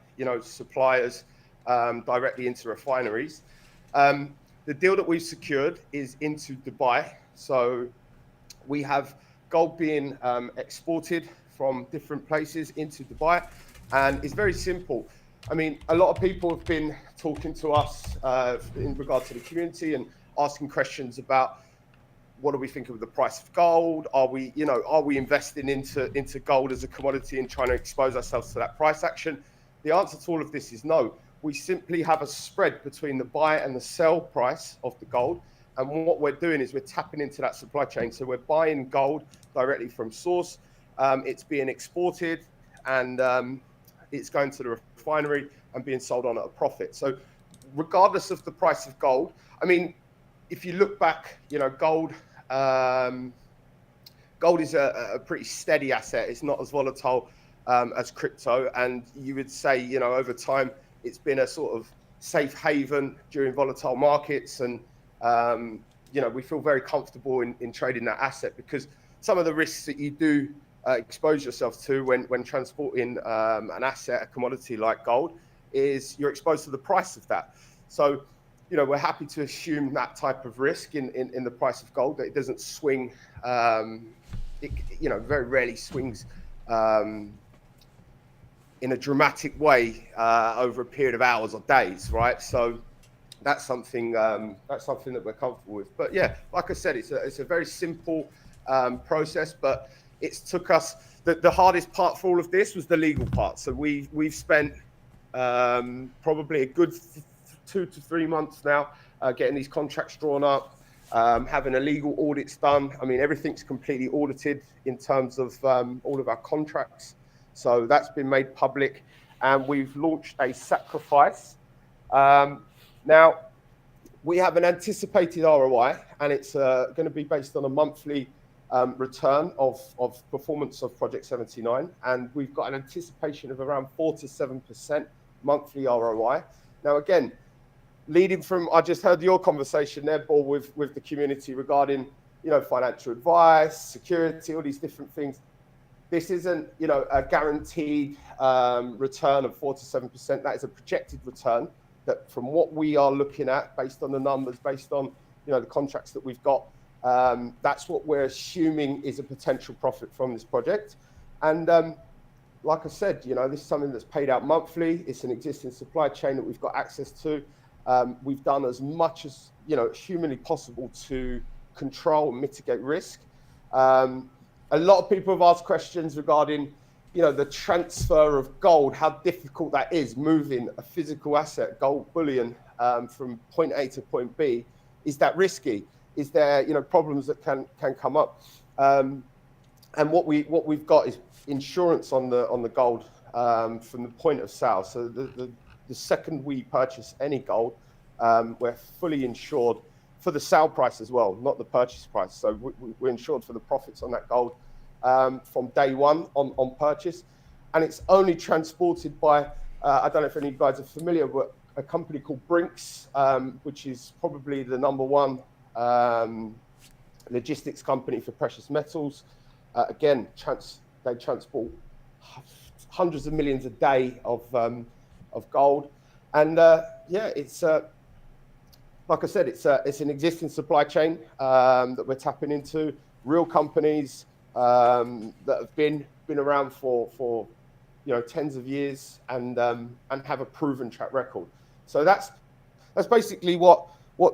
suppliers directly into refineries. The deal that we've secured is into Dubai. So we have gold being exported from different places into Dubai, and it's very simple. A lot of people have been talking to us in regard to the community and asking questions about what do we think of the price of gold? Are we investing into gold as a commodity and trying to expose ourselves to that price action? The answer to all of this is no. We simply have a spread between the buy and the sell price of the gold. And what we're doing is we're tapping into that supply chain. So we're buying gold directly from source. It's being exported, and it's going to the refinery and being sold on at a profit. So regardless of the price of gold, if you look back, gold is a pretty steady asset. It's not as volatile as crypto. And you would say, over time, it's been a sort of safe haven during volatile markets. And, we feel very comfortable in trading that asset, because some of the risks that you do expose yourself to when transporting an asset, a commodity like gold, is you're exposed to the price of that. So, we're happy to assume that type of risk in the price of gold, that it doesn't swing, very rarely swings in a dramatic way over a period of hours or days, right? So that's something that we're comfortable with. But yeah, like I said, it's a very simple process, but it's took us the hardest part for all of this was the legal part. So we've spent probably a good 2 to 3 months now getting these contracts drawn up, having a legal audits done. I mean, everything's completely audited in terms of all of our contracts. So that's been made public, and we've launched a sacrifice. Now, we have an anticipated ROI, and it's going to be based on a monthly return of performance of Project 79. And we've got an anticipation of around 4 to 7% monthly ROI. Now, again, leading from, I just heard your conversation there, Paul, with the community regarding, financial advice, security, all these different things. This isn't, a guaranteed return of 4 to 7%. That is a projected return that, from what we are looking at, based on the numbers, based on, the contracts that we've got, that's what we're assuming is a potential profit from this project. And like I said, this is something that's paid out monthly. It's an existing supply chain that we've got access to. We've done as much as humanly possible to control and mitigate risk. A lot of people have asked questions regarding, the transfer of gold, how difficult that is, moving a physical asset, gold bullion, from point A to point B. Is that risky? Is there, problems that can come up? And what we've got is insurance on the gold from the point of sale. So the second we purchase any gold, we're fully insured for the sale price as well, not the purchase price. So we're insured for the profits on that gold from day one on purchase. And it's only transported by, I don't know if any of you guys are familiar with a company called Brinks, which is probably the number one logistics company for precious metals. Again, they transport hundreds of millions a day of gold. And it's like I said, it's an existing supply chain that we're tapping into. Real companies that have been around for tens of years and have a proven track record. So that's basically what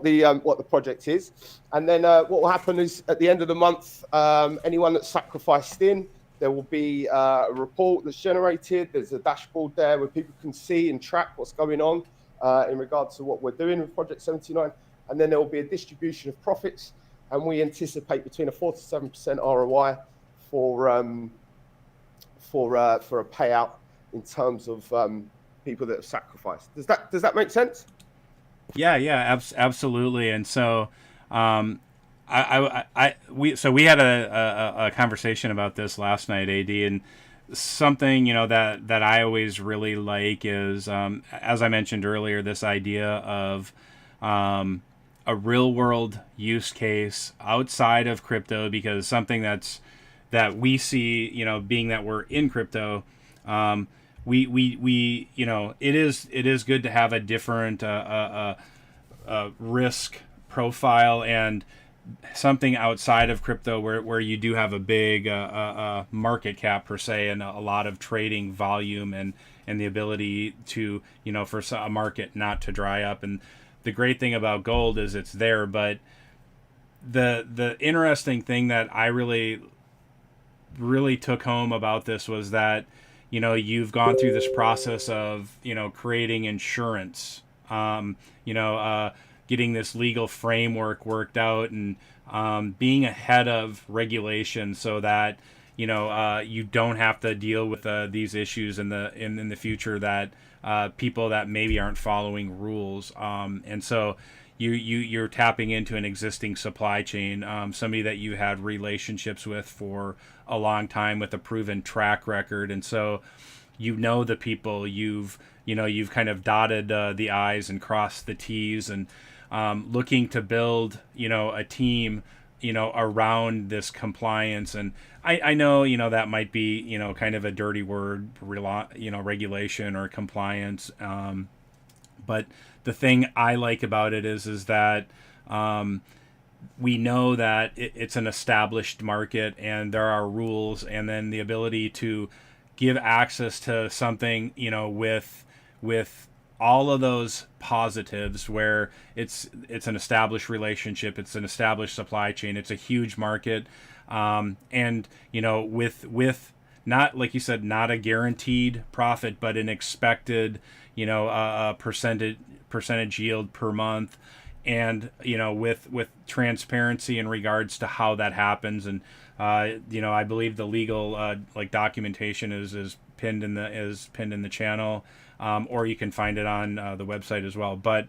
the project is. And then what will happen is at the end of the month, anyone that's sacrificed in, there will be a report that's generated. There's a dashboard there where people can see and track what's going on in regards to what we're doing with Project 79. And then there will be a distribution of profits. And we anticipate between a 4 to 7% ROI for a payout in terms of people that have sacrificed. Does that make sense? Yeah, absolutely. And so, we had a conversation about this last night, AD, and something that I always really like is, as I mentioned earlier, this idea of a real world use case outside of crypto, because something that we see, being that we're in crypto, we it is good to have a different risk profile and something outside of crypto where you do have a big market cap per se, and a lot of trading volume and the ability to, for a market not to dry up. And the great thing about gold is it's there, but the interesting thing that I really took home about this was that, you've gone through this process of, creating insurance, getting this legal framework worked out, and being ahead of regulation so that, you don't have to deal with these issues in the future that people that maybe aren't following rules. And so you're tapping into an existing supply chain, somebody that you had relationships with for a long time with a proven track record. And so, the people, you've kind of dotted the I's and crossed the T's, and looking to build, a team, around this compliance. And I know, that might be, kind of a dirty word, regulation or compliance. But the thing I like about it is that we know that it's an established market and there are rules, and then the ability to give access to something, with all of those positives where it's an established relationship, it's an established supply chain, it's a huge market, and with not, like you said, not a guaranteed profit, but an expected percentage yield per month, and with transparency in regards to how that happens. And I believe the legal documentation is pinned in the channel, or you can find it on the website as well. But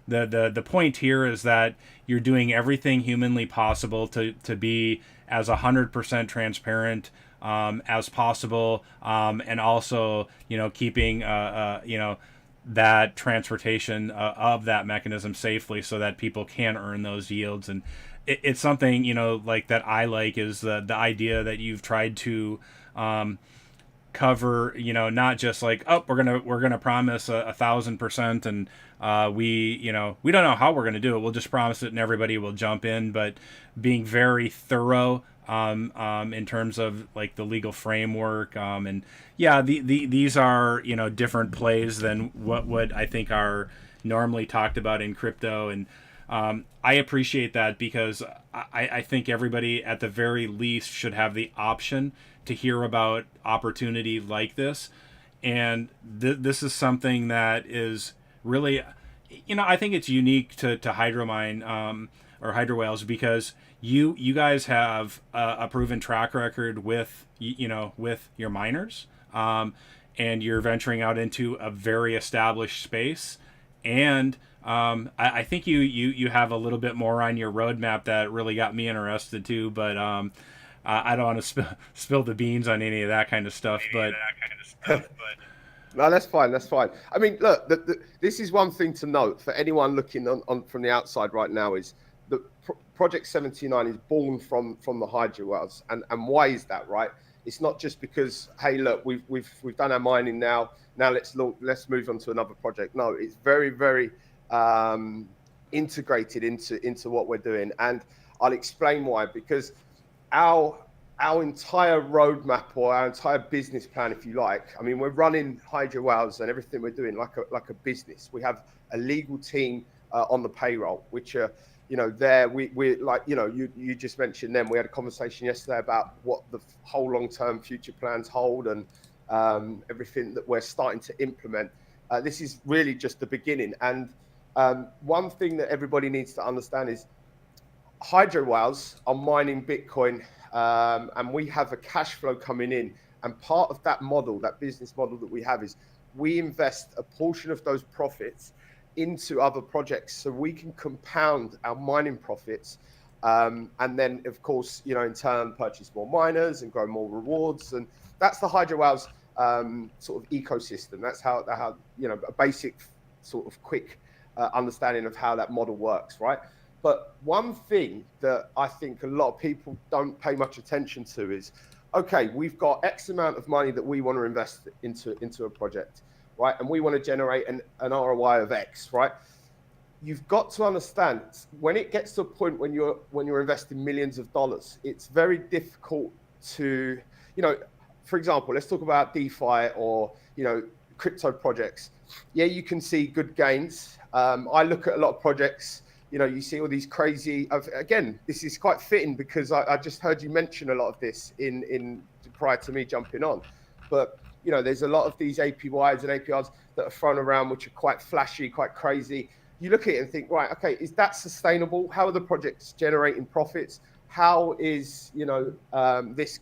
the point here is that you're doing everything humanly possible to be as 100% transparent as possible, and also keeping that transportation of that mechanism safely so that people can earn those yields. And it's something that I like is the idea that you've tried to cover, not just like, oh, we're gonna promise 1,000%, and we don't know how we're gonna do it, we'll just promise it and everybody will jump in, but being very thorough in terms of like the legal framework, and these are different plays than what I think are normally talked about in crypto. And I appreciate that, because I think everybody at the very least should have the option to hear about opportunity like this. And this is something that is really, I think it's unique to Hydromine, or Hydrowhales, because you guys have a proven track record with your miners, and you're venturing out into a very established space. And I think you have a little bit more on your roadmap that really got me interested too. But I don't want to spill the beans on any of that kind of stuff. But no, that's fine. That's fine. I mean, look, this is one thing to note for anyone looking on from the outside right now, is that Project 79 is born from the Hydro Wells. And why is that, right? It's not just because, hey, look, we've done our mining now. Now let's move on to another project. No, it's very, very integrated into what we're doing. And I'll explain why. Because our entire roadmap, or our entire business plan, if you like, I mean, we're running Hydro Wells and everything we're doing like a business. We have a legal team on the payroll, which are, there we're like, you just mentioned them. We had a conversation yesterday about what the whole long-term future plans hold, and everything that we're starting to implement. This is really just the beginning. And one thing that everybody needs to understand is Hydro Wells are mining Bitcoin, and we have a cash flow coming in. And part of that model, that business model that we have, is we invest a portion of those profits into other projects so we can compound our mining profits, and then of course in turn purchase more miners and grow more rewards. And that's the Hydro Wells sort of ecosystem. That's how a basic sort of quick understanding of how that model works, right? But one thing that I think a lot of people don't pay much attention to is, okay, we've got X amount of money that we want to invest into a project, right? And we want to generate an ROI of X, right? You've got to understand, when it gets to a point when you're investing millions of dollars, it's very difficult to, for example, let's talk about DeFi or crypto projects. Yeah, you can see good gains. I look at a lot of projects. You see all these crazy. Again, this is quite fitting because I just heard you mention a lot of this in prior to me jumping on. But there's a lot of these APYs and APRs that are thrown around, which are quite flashy, quite crazy. You look at it and think, right, okay, is that sustainable? How are the projects generating profits? How is this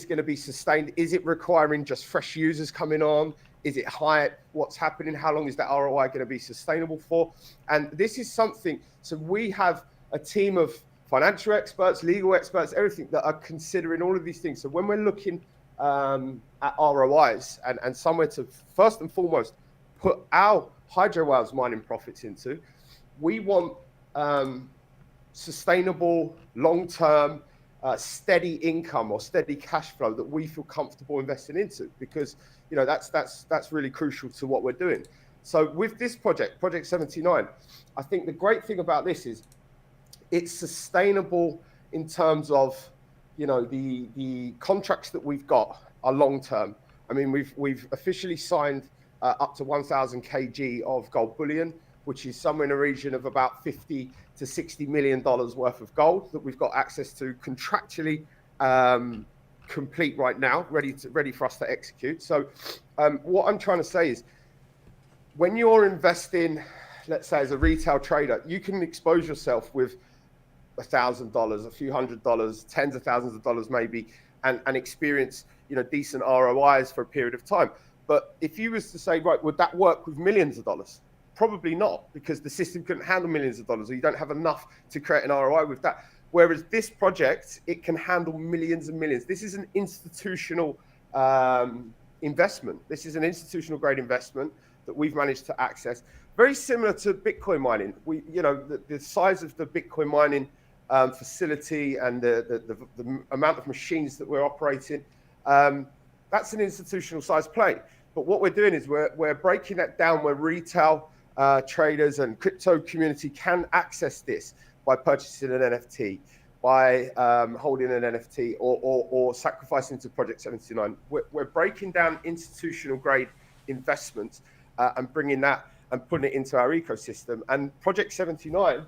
gonna be sustained? Is it requiring just fresh users coming on? Is it hype? What's happening? How long is that ROI going to be sustainable for? And this is something. So we have a team of financial experts, legal experts, everything that are considering all of these things. So when we're looking at ROIs and somewhere to first and foremost put our Hydro Wells mining profits into, we want sustainable, long-term, steady income or steady cash flow that we feel comfortable investing into, because that's really crucial to what we're doing. So with this project 79, I think the great thing about this is it's sustainable in terms of the contracts that we've got are long term. I mean, we've officially signed up to 1,000 kg of gold bullion, which is somewhere in the region of about $50 to $60 million worth of gold that we've got access to contractually complete right now, ready for us to execute. So what I'm trying to say is, when you're investing, let's say as a retail trader, you can expose yourself with $1,000, a few $100s, tens of thousands of dollars maybe, and experience, you know, decent ROIs for a period of time. But if you was to say, right, would that work with millions of dollars? Probably not, because the system couldn't handle millions of dollars, or you don't have enough to create an ROI with that. Whereas this project, it can handle millions and millions. This is an institutional investment. This is an institutional grade investment that we've managed to access. Very similar to Bitcoin mining. You know, the size of the Bitcoin mining facility and the amount of machines that we're operating, that's an institutional size play. But what we're doing is we're breaking that down where retail traders and crypto community can access this by purchasing an NFT, by holding an NFT, or sacrificing to Project 79. We're breaking down institutional grade investments and bringing that and putting it into our ecosystem. And Project 79,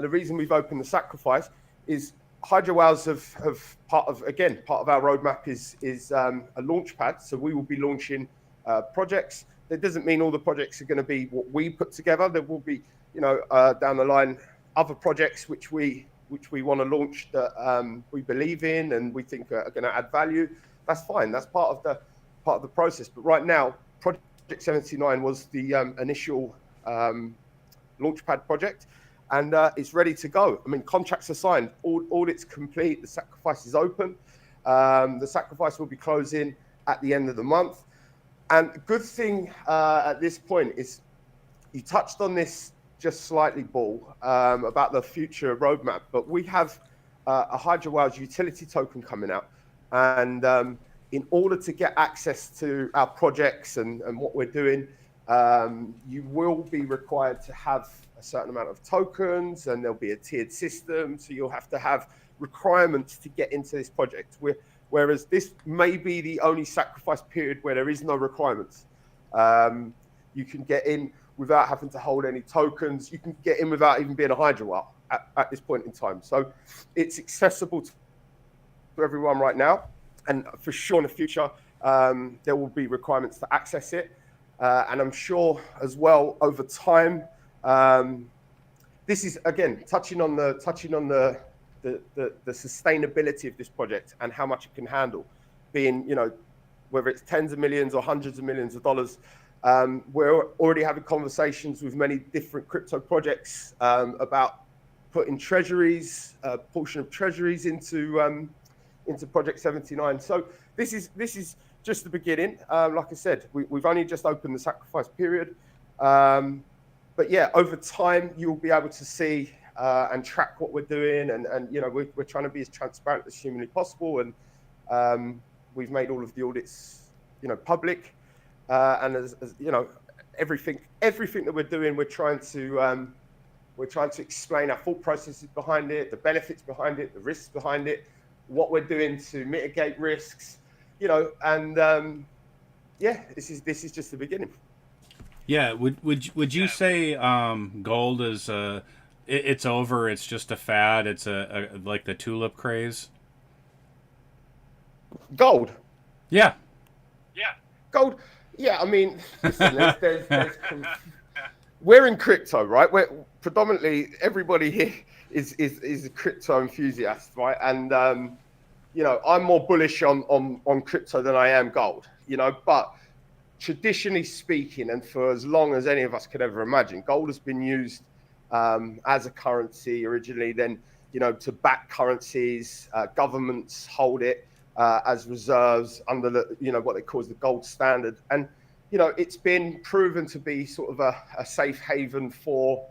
the reason we've opened the sacrifice is Hydro Whales have part of our roadmap is a launch pad. So we will be launching projects. That doesn't mean all the projects are going to be what we put together. There will be, you know, down the line, other projects which we want to launch that we believe in and we think are going to add value. That's fine. That's part of the process. But right now, Project 79 was the initial launchpad project, and it's ready to go. I mean, contracts are signed, audit's complete, the sacrifice is open. The sacrifice will be closing at the end of the month. And the good thing at this point is, you touched on this just slightly, Ball, about the future roadmap, but we have a Hydro Whales utility token coming out. And in order to get access to our projects and what we're doing, you will be required to have a certain amount of tokens, and there'll be a tiered system. So you'll have to have requirements to get into this project. Whereas this may be the only sacrifice period where there is no requirements. You can get in without having to hold any tokens. You can get in without even being a Hydro Whale at this point in time. So it's accessible to everyone right now. And for sure in the future, there will be requirements to access it. And I'm sure as well over time, this is again touching on the sustainability of this project and how much it can handle, being, you know, whether it's tens of millions or hundreds of millions of dollars. We're already having conversations with many different crypto projects about putting treasuries, a portion of treasuries into Project 79. So this is just the beginning. Like I said, we've only just opened the sacrifice period. But yeah, over time, you'll be able to see and track what we're doing. And you know, we're trying to be as transparent as humanly possible. And we've made all of the audits, you know, public. And as you know, everything that we're doing, we're trying to explain our thought processes behind it, the benefits behind it, the risks behind it, what we're doing to mitigate risks, you know. And yeah, this is just the beginning. Yeah, would you say gold is it's over? It's just a fad. It's a like the tulip craze. Gold. Yeah. Gold. Yeah, I mean, listen, we're in crypto, right? We're predominantly, everybody here is a crypto enthusiast, right? And you know, I'm more bullish on crypto than I am gold, you know. But traditionally speaking, and for as long as any of us could ever imagine, gold has been used as a currency originally, then, you know, to back currencies. Governments hold it as reserves under the, you know, what they call the gold standard. And, you know, it's been proven to be sort of a safe haven for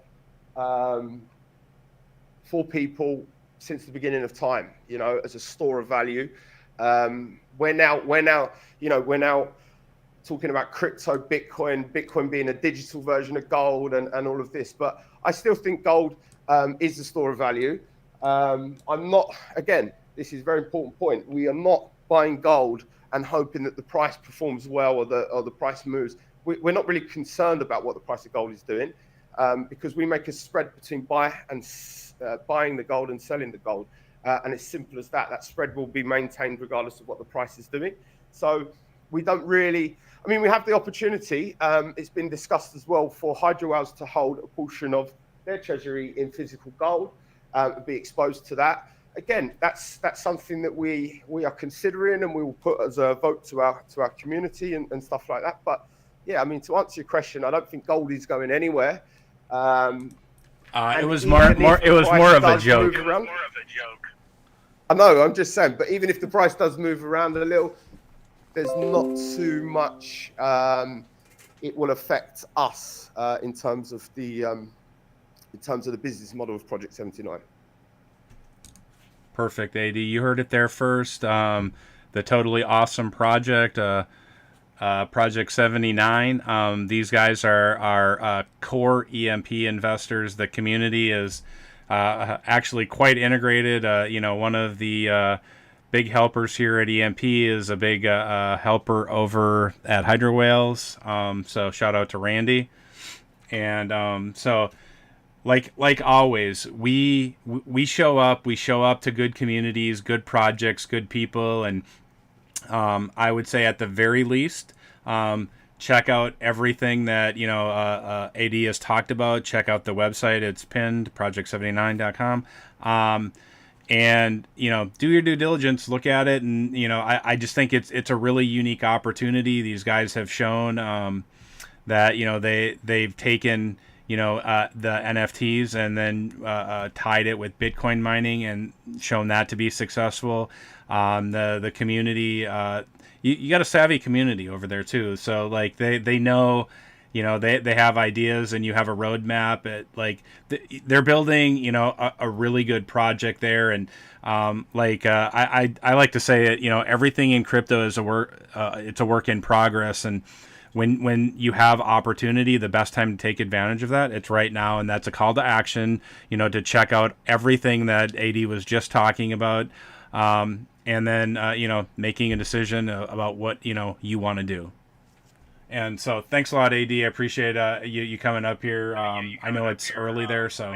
people since the beginning of time, you know, as a store of value. We're now talking about crypto, Bitcoin being a digital version of gold and all of this. But I still think gold is a store of value. I'm not, again, this is a very important point. We are not buying gold and hoping that the price performs well or the price moves. we're not really concerned about what the price of gold is doing, because we make a spread between buying the gold and selling the gold. And it's simple as that. That spread will be maintained regardless of what the price is doing. So we don't really, I mean, we have the opportunity, it's been discussed as well, for hydro whales to hold a portion of their treasury in physical gold, and be exposed to that. Again, that's something that we are considering, and we will put as a vote to our community and stuff like that. But yeah, I mean, to answer your question, I don't think gold is going anywhere. It was more of a joke. I know, I'm just saying, but even if the price does move around a little, there's not too much it will affect us in terms of the business model of Project 79. Perfect, AD. You heard it there first. The totally awesome project, Project 79. These guys are core EMP investors. The community is actually quite integrated. One of the big helpers here at EMP is a big helper over at Hydro Whales. So shout out to Randy. And so like always, we show up to good communities, good projects, good people, and I would say at the very least, check out everything that AD has talked about. Check out the website; it's pinned, project79.com. And do your due diligence, look at it, and I just think it's a really unique opportunity. These guys have shown that they've taken the NFTs and then tied it with Bitcoin mining and shown that to be successful. The community, you got a savvy community over there too. So like they know, they have ideas, and you have a roadmap. They're building, a really good project there. And I like to say it, everything in crypto is it's a work in progress. And when you have opportunity, the best time to take advantage of that, it's right now. And that's a call to action, to check out everything that AD was just talking about. And then, making a decision about what, you want to do. And so thanks a lot, AD. I appreciate you coming up here. I know it's early there, so.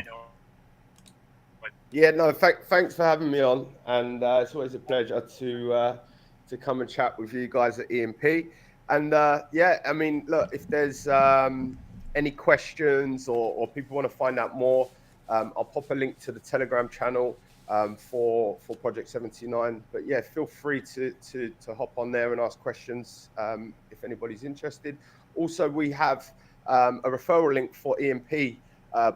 Yeah, no, thanks for having me on. And it's always a pleasure to come and chat with you guys at EMP. And yeah, I mean, look, if there's any questions or people want to find out more, I'll pop a link to the Telegram channel for Project 79. But yeah, feel free to hop on there and ask questions if anybody's interested. Also, we have a referral link for EMP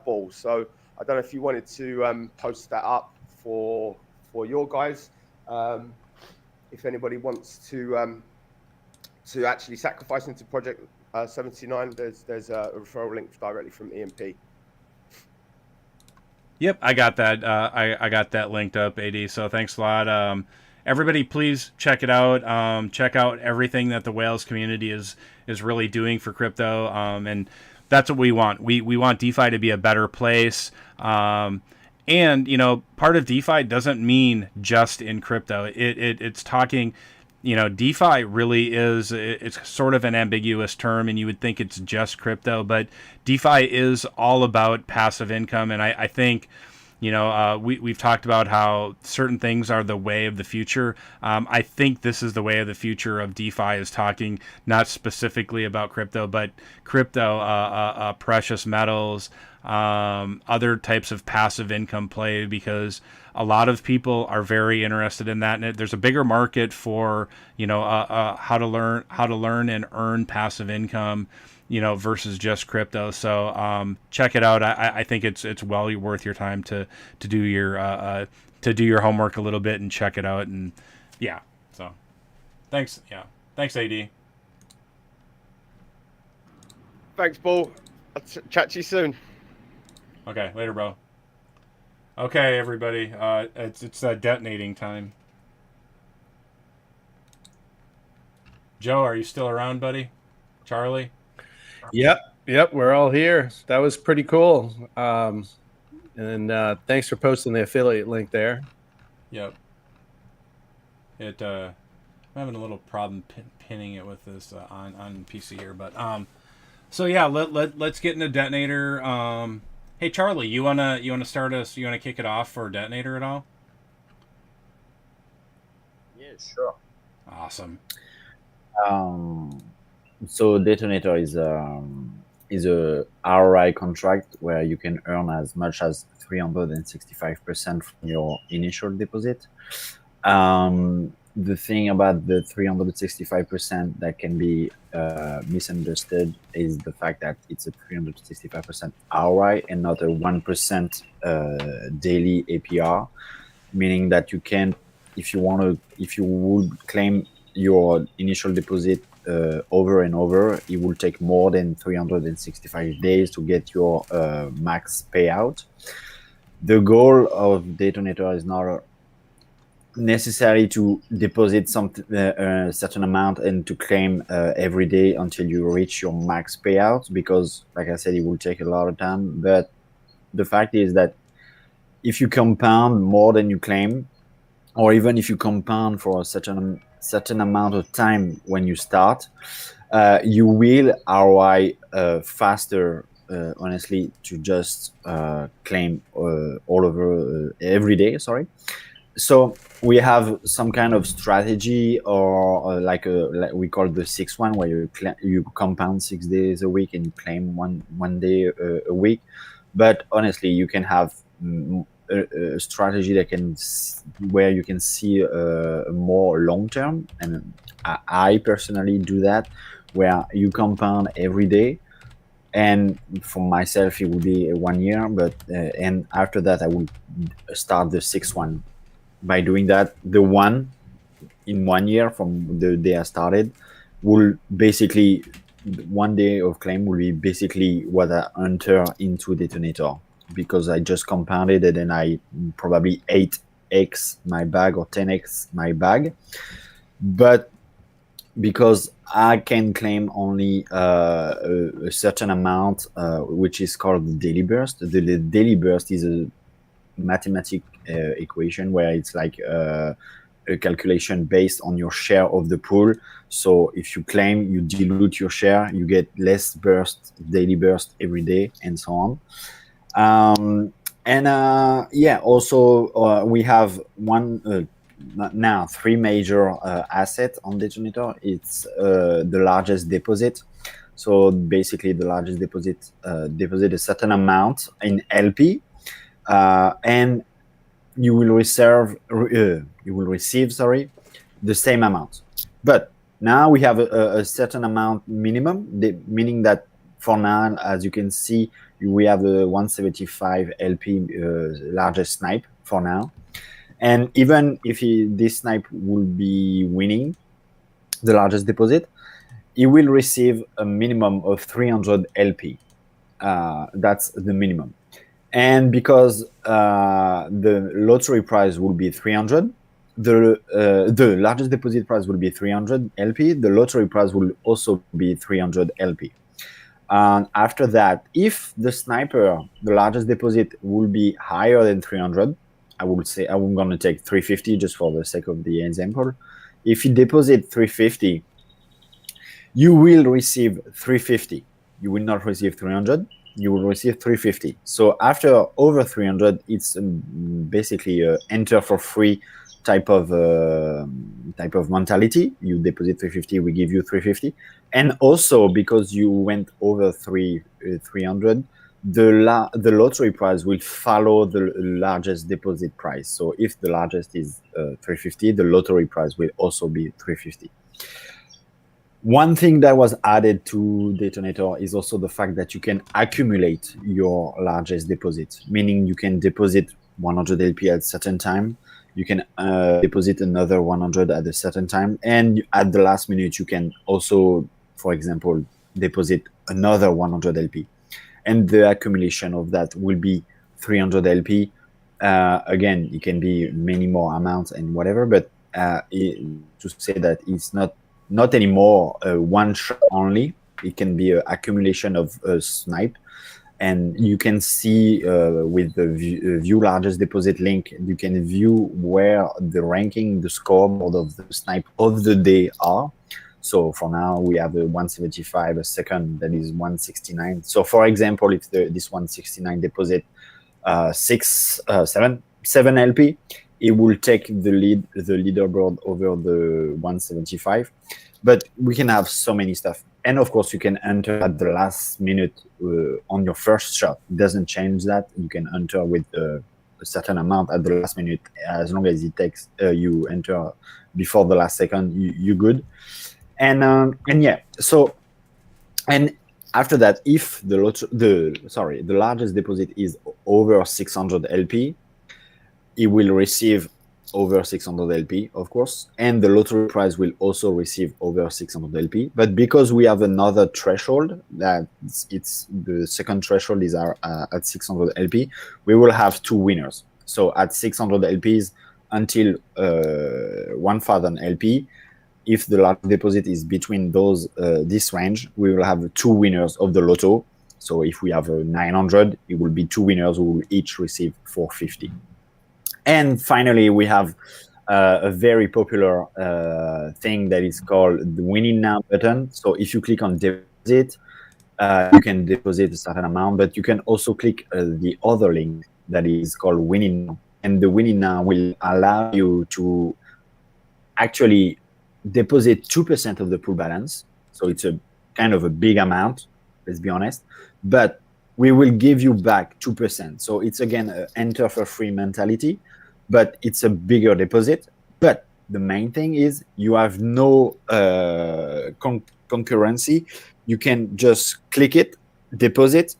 Ball. So I don't know if you wanted to post that up for your guys. If anybody wants to actually sacrifice into Project 79, there's a referral link directly from EMP. Yep, I got that. I got that linked up, AD. So thanks a lot. Everybody, please check it out. Check out everything that the Whales community is really doing for crypto. And that's what we want. We want DeFi to be a better place. And part of DeFi doesn't mean just in crypto. It's talking. DeFi really it's sort of an ambiguous term, and you would think it's just crypto, but DeFi is all about passive income. And I think, we've talked about how certain things are the way of the future. I think this is the way of the future of DeFi, is talking not specifically about crypto, but crypto, precious metals, other types of passive income play, because a lot of people are very interested in that, and there's a bigger market for how to learn and earn passive income, versus just crypto. So check it out. I think it's well worth your time to do your homework a little bit and check it out. And yeah, so thanks. Yeah, thanks, AD. Thanks, Paul. I'll chat to you soon. Okay, later, bro. Okay, everybody, it's detonating time. Joe, are you still around, buddy? Charlie? Yep, we're all here. That was pretty cool. And thanks for posting the affiliate link there. Yep. I'm having a little problem pinning it with this on PC here, but So yeah, let's get into Detonator. Hey Charlie, you wanna start us? You wanna kick it off for Detonator at all? Yeah, sure. Awesome. So Detonator is a ROI contract where you can earn as much as 365% from your initial deposit. The thing about the 365% that can be misunderstood is the fact that it's a 365% ROI and not a 1% daily APR, meaning that you can, if you would claim your initial deposit over and over, it will take more than 365 days to get your max payout. The goal of Detonator is not necessary to deposit a certain amount and to claim every day until you reach your max payout, because like I said, it will take a lot of time. But the fact is that if you compound more than you claim, or even if you compound for a certain amount of time when you start, you will ROI faster, honestly, to just claim all over every day. Sorry. So we have some kind of strategy, or like we call the 6-1, where you compound 6 days a week and you claim one day a week. But honestly, you can have a strategy that where you can see a more long term, and I personally do that, where you compound every day. And for myself, it will be 1 year, but and after that, I will start the 6-1. By doing that, the one in 1 year from the day I started will basically, 1 day of claim will be basically what I enter into Detonator, because I just compounded it and I probably 8x my bag or 10x my bag. But because I can claim only a certain amount, which is called the daily burst. The daily burst is a mathematic equation where it's like a calculation based on your share of the pool. So if you claim, you dilute your share, you get less burst, daily burst every day, and so on. Also we have now 3 major assets on Detonator. It's the largest deposit. So basically, the largest deposit a certain amount in LP, and you will receive the same amount. But now we have a certain amount minimum, meaning that for now, as you can see, we have a 175 LP largest snipe for now. And even if this snipe will be winning the largest deposit, he will receive a minimum of 300 LP. That's the minimum. And because the lottery prize will be 300, the largest deposit prize will be 300 LP. The lottery prize will also be 300 LP. And after that, if the sniper, the largest deposit will be higher than 300, I would say I'm going to take 350 just for the sake of the example. If you deposit 350, you will receive 350. You will not receive 300. You will receive 350. So after over 300, it's basically a enter for free type of mentality. You deposit 350, we give you 350. And also because you went over 300, the lottery prize will follow the largest deposit price. So if the largest is 350, the lottery prize will also be 350. One thing that was added to Detonator is also the fact that you can accumulate your largest deposit, meaning you can deposit 100 LP at a certain time, you can deposit another 100 at a certain time, and at the last minute you can also, for example, deposit another 100 LP. And the accumulation of that will be 300 LP. Again, it can be many more amounts and whatever, but to say that it's not anymore one shot only. It can be an accumulation of snipe. And you can see with the view largest deposit link, you can view where the ranking, the scoreboard of the snipe of the day are. So for now, we have a 175, a second that is 169. So for example, if this 169 deposit 7 LP, it will take the leaderboard over the 175. But we can have so many stuff. And of course, you can enter at the last minute on your first shot. It doesn't change that. You can enter with a certain amount at the last minute. As long as it takes you enter before the last second, you're good. And yeah, so, and after that, if the largest deposit is over 600 LP, it will receive over 600 LP, of course, and the lottery prize will also receive over 600 LP. But because we have another threshold, that it's the second threshold is at 600 LP, we will have 2 winners. So at 600 LPs until 1000 LP, if the large deposit is between those this range, we will have 2 winners of the lotto. So if we have 900, it will be 2 winners who will each receive 450. And finally, we have a very popular thing that is called the Winning Now button. So if you click on deposit, you can deposit a certain amount, but you can also click the other link that is called Winning Now. And the Winning Now will allow you to actually deposit 2% of the pool balance. So it's a kind of a big amount, let's be honest, but we will give you back 2%. So it's again an enter for free mentality, but it's a bigger deposit. But the main thing is you have no concurrency. You can just click it, deposit,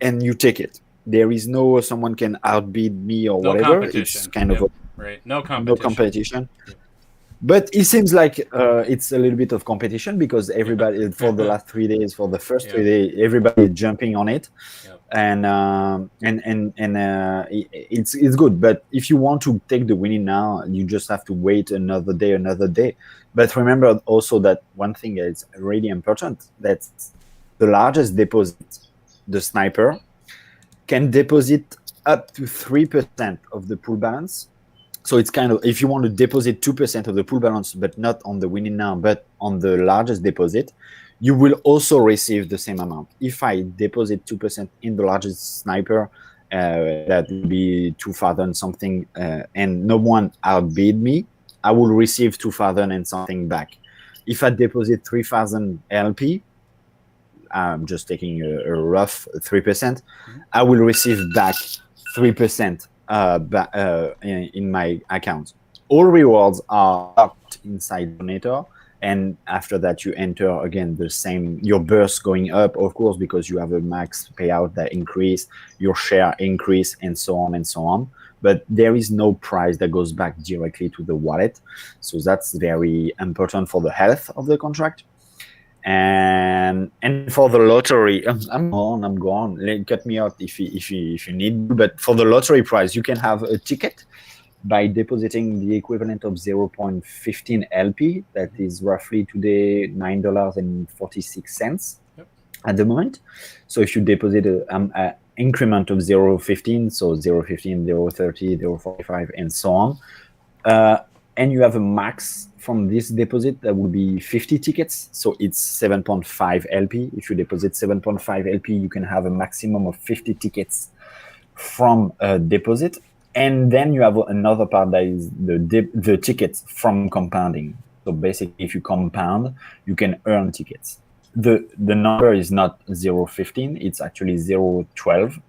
and you take it. There is no someone can outbid me or whatever. It's kind of right. No competition. No competition. Yep. But it seems like it's a little bit of competition because everybody for the last 3 days, for the first 3 days, everybody is jumping on it, and it's good. But if you want to take the winning now, you just have to wait another day. But remember also that one thing is really important: that the largest deposit, the sniper, can deposit up to 3% of the pool balance. So it's kind of, if you want to deposit 2% of the pool balance, but not on the winning now, but on the largest deposit, you will also receive the same amount. If I deposit 2% in the largest sniper, that will be 2,000 something, and no one outbid me, I will receive 2,000 and something back. If I deposit 3,000 LP, I'm just taking a rough 3%, I will receive back 3%. In my account. All rewards are locked inside Detonator, and after that you enter again the same, your burst going up, of course, because you have a max payout that increase, your share increase, and so on and so on. But there is no price that goes back directly to the wallet, so that's very important for the health of the contract. And for the lottery, I'm gone. Cut me out if you need. But for the lottery prize, you can have a ticket by depositing the equivalent of 0.15 LP. That is roughly today $9.46 at the moment. So if you deposit an increment of 0.15, so 0.15, 0.30, 0.45, and so on, and you have a max from this deposit that will be 50 tickets. So it's 7.5 LP. If you deposit 7.5 LP, you can have a maximum of 50 tickets from a deposit. And then you have another part that is the tickets from compounding. So basically, if you compound, you can earn tickets. The number is not 0.15, it's actually 0.12.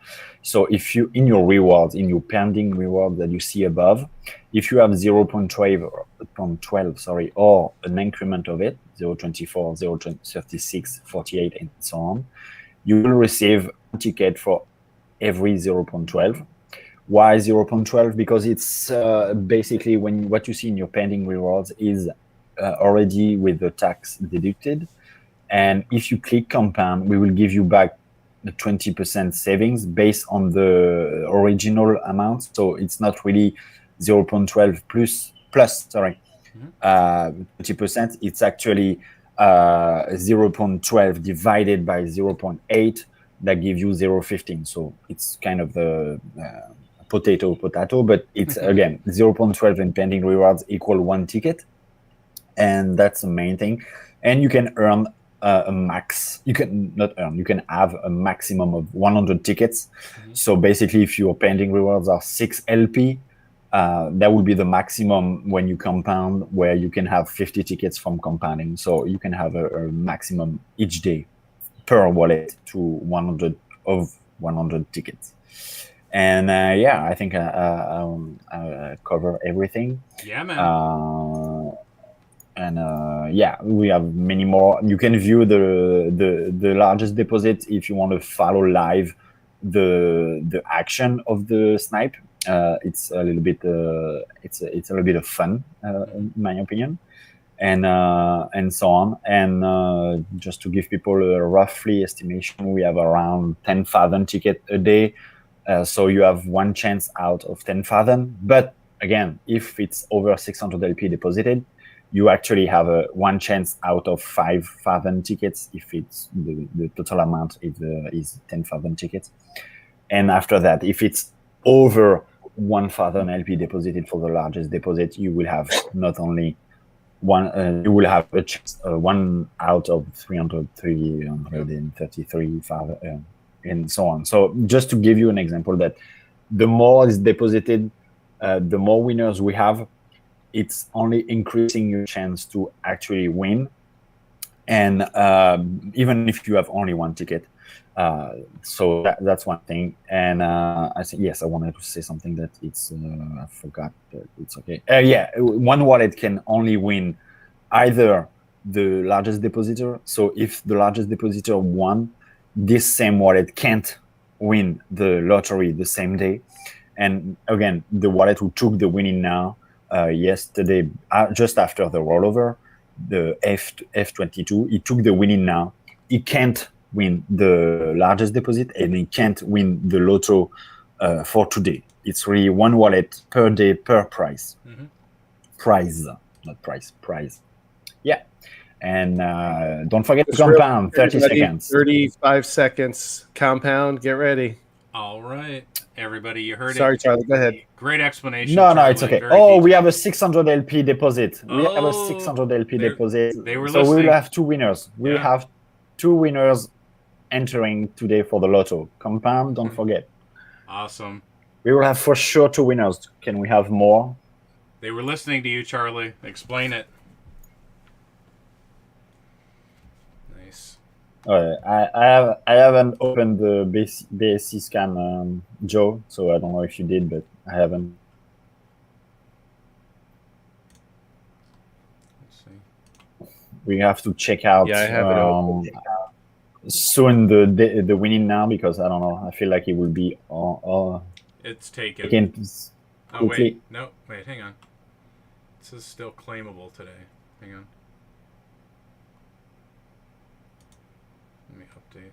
So if you, in your rewards, in your pending reward that you see above, if you have 0.12, or an increment of it, 0.24, 0.36, 48, and so on, you will receive a ticket for every 0.12. Why 0.12? Because it's basically what you see in your pending rewards is already with the tax deducted. And if you click compound, we will give you back the 20% savings based on the original amount. So it's not really 0.12 plus 20%. It's actually 0.12 divided by 0.8 that gives you 0.15. So it's kind of the potato, but it's again 0.12 in pending rewards equal 1 ticket. and that's the main thing. And you can earn a max. You can not earn. You can have a maximum of 100 tickets. So basically, if your pending rewards are 6 LP, that would be the maximum when you compound, where you can have 50 tickets from compounding. So you can have a maximum each day per wallet to 100 tickets. And yeah, I think I cover everything. Yeah, man. And yeah, we have many more. You can view the largest deposit if you want to follow live the action of the snipe. It's a little bit it's a little bit of fun, in my opinion, and so on. And just to give people a roughly estimation, we have around 10,000 tickets a day. So you have one chance out of 10,000. But again, if it's over 600 LP deposited, you actually have a one chance out of 5,000 tickets if it's the total amount is 10,000 tickets. And after that, if it's over 1,000 LP deposited for the largest deposit, you will have not only one, you will have a chance, one out of 333, and so on. So just to give you an example, that the more is deposited, the more winners we have. It's only increasing your chance to actually win. And even if you have only one ticket. So that's one thing. And I think, yes, I wanted to say something that it's, I forgot, but it's okay. Yeah, one wallet can only win either the largest depositor. So if the largest depositor won, this same wallet can't win the lottery the same day. And again, the wallet who took the winning now, yesterday, just after the rollover, the F22, he took the winning now. He can't win the largest deposit, and he can't win the lotto for today. It's really one wallet per day per price. Prize, not price, prize. Yeah. And don't forget to compound, 30 seconds. 35 seconds. Compound, get ready. All right. Everybody, you heard it. Sorry, Charlie, go ahead. Great explanation. No, Charlie. it's okay. Very Oh, detailed. we have a 600 LP deposit. We have a Oh, 600 LP deposit. they were so we listening. will have two winners. We Yeah. have two winners entering today for the lotto. Compound, don't forget. Awesome. We will have for sure two winners. Can we have more? They were listening to you, Charlie. Explain it. Nice. I haven't opened the BSC scan, Joe, so I don't know if you did, but I haven't. Let's see. We have to check out. Yeah, I have it open. Soon the winning now, because I don't know. I feel like it will be It's taken. taken Oh, quickly. wait. No, wait, hang on. This is still claimable today. Hang on. Let me update.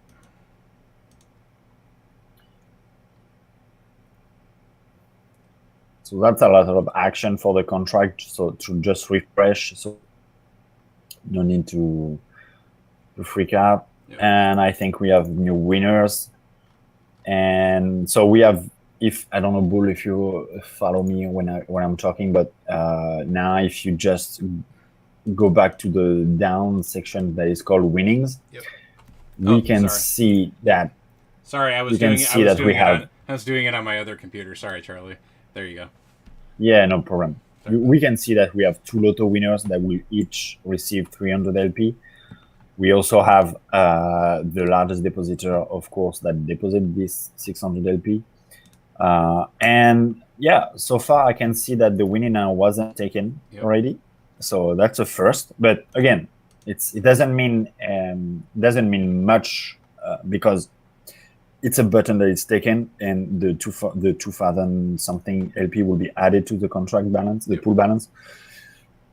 So that's a lot of action for the contract. So to just refresh, so no need to freak out. Yep. And I think we have new winners. And so we have, if I don't know, Bull, if you follow me when I'm talking, but now if you just go back to the down section that is called winnings, Yep. we Oh, can sorry. see that. Sorry, I was You can doing see I was that doing we it have- on, I was doing it on my other computer. Sorry, Charlie. There you go. Yeah, no problem. We can see that we have two lotto winners that will each receive 300 LP. We also have the largest depositor, of course, that deposited this 600 LP. And yeah, so far I can see that the winning now wasn't taken already. So that's a first. But again, it doesn't mean much because it's a button that is taken, and the 2,000 something LP will be added to the contract balance, the pool balance.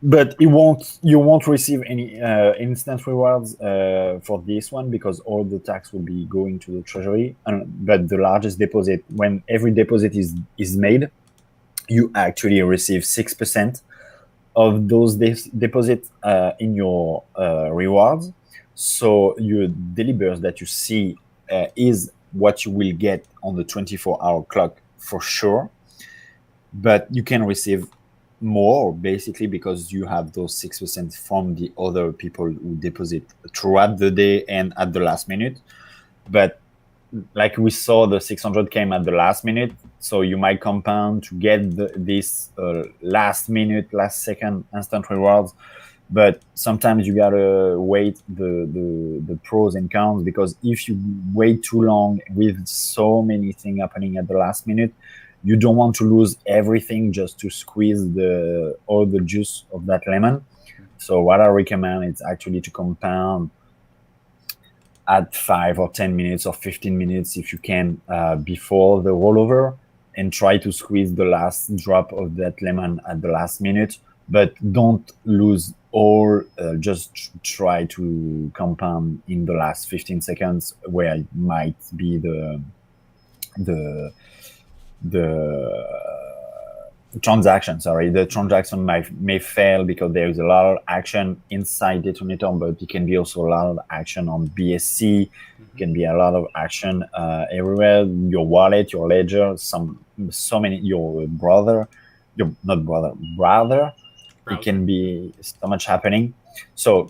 But you won't receive any instant rewards for this one, because all the tax will be going to the treasury. But the largest deposit, when every deposit is made, you actually receive 6% of those deposits in your rewards. So your delivers that you see is what you will get on the 24-hour clock for sure. But you can receive more basically because you have those 6% from the other people who deposit throughout the day and at the last minute. But like we saw, the 600 came at the last minute, so you might compound to get this last minute, last second instant rewards. But sometimes you gotta wait the pros and cons, because if you wait too long with so many things happening at the last minute, you don't want to lose everything just to squeeze all the juice of that lemon. So what I recommend is actually to compound at 5 or 10 minutes or 15 minutes if you can before the rollover, and try to squeeze the last drop of that lemon at the last minute. But don't lose all, just try to compound in the last 15 seconds where it might be the transaction, the transaction may fail because there is a lot of action inside Detonator, but it can be also a lot of action on BSC. It can be a lot of action everywhere. Your wallet, your ledger, so many. Your brother. It can be so much happening. So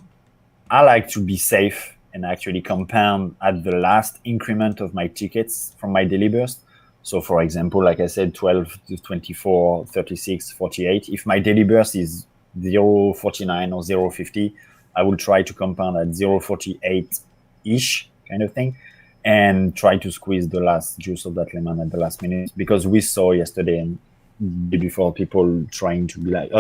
I like to be safe and actually compound at the last increment of my tickets from my daily burst. So for example, like I said, 12 to 24, 36, 48. If my daily burst is 0.49 or 0.50, I will try to compound at 0.48-ish kind of thing, and try to squeeze the last juice of that lemon at the last minute. Because we saw yesterday and before people trying to be like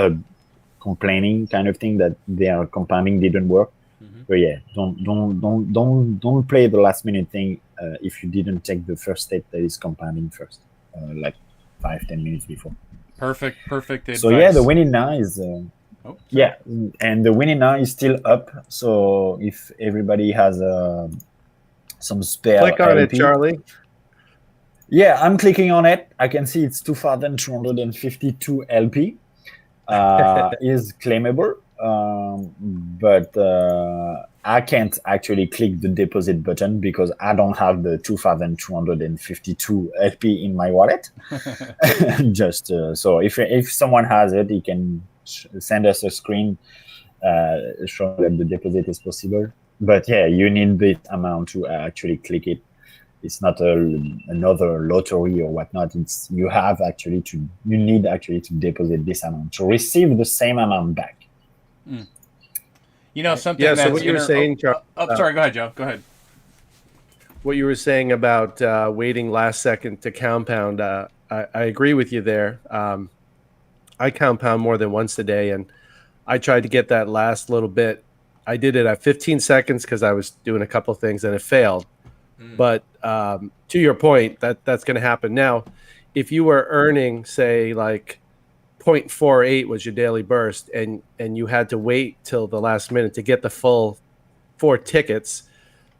complaining kind of thing that their compounding didn't work. But yeah, don't play the last minute thing if you didn't take the first step that is compounding first, like 5-10 minutes before. Perfect advice. So yeah, the winning now is and the winning now is still up. So if everybody has some spare, click on LP, it, Charlie. Yeah, I'm clicking on it. I can see it's 2,252 LP. Is claimable. But I can't actually click the deposit button because I don't have the 2,252 LP in my wallet. Just so if someone has it, he can send us a screen showing that the deposit is possible. But yeah, you need this amount to actually click it. It's not another lottery or whatnot. You need actually to deposit this amount to receive the same amount back. You know something. Yeah. That's So what you were saying, Charlie? Sorry. Go ahead, Joe. Go ahead. What you were saying about waiting last second to compound, I agree with you there. I compound more than once a day, and I tried to get that last little bit. I did it at 15 seconds because I was doing a couple of things and it failed. But to your point, that's going to happen. Now, if you were earning, say, like 0.48 was your daily burst, and you had to wait till the last minute to get the full 4 tickets,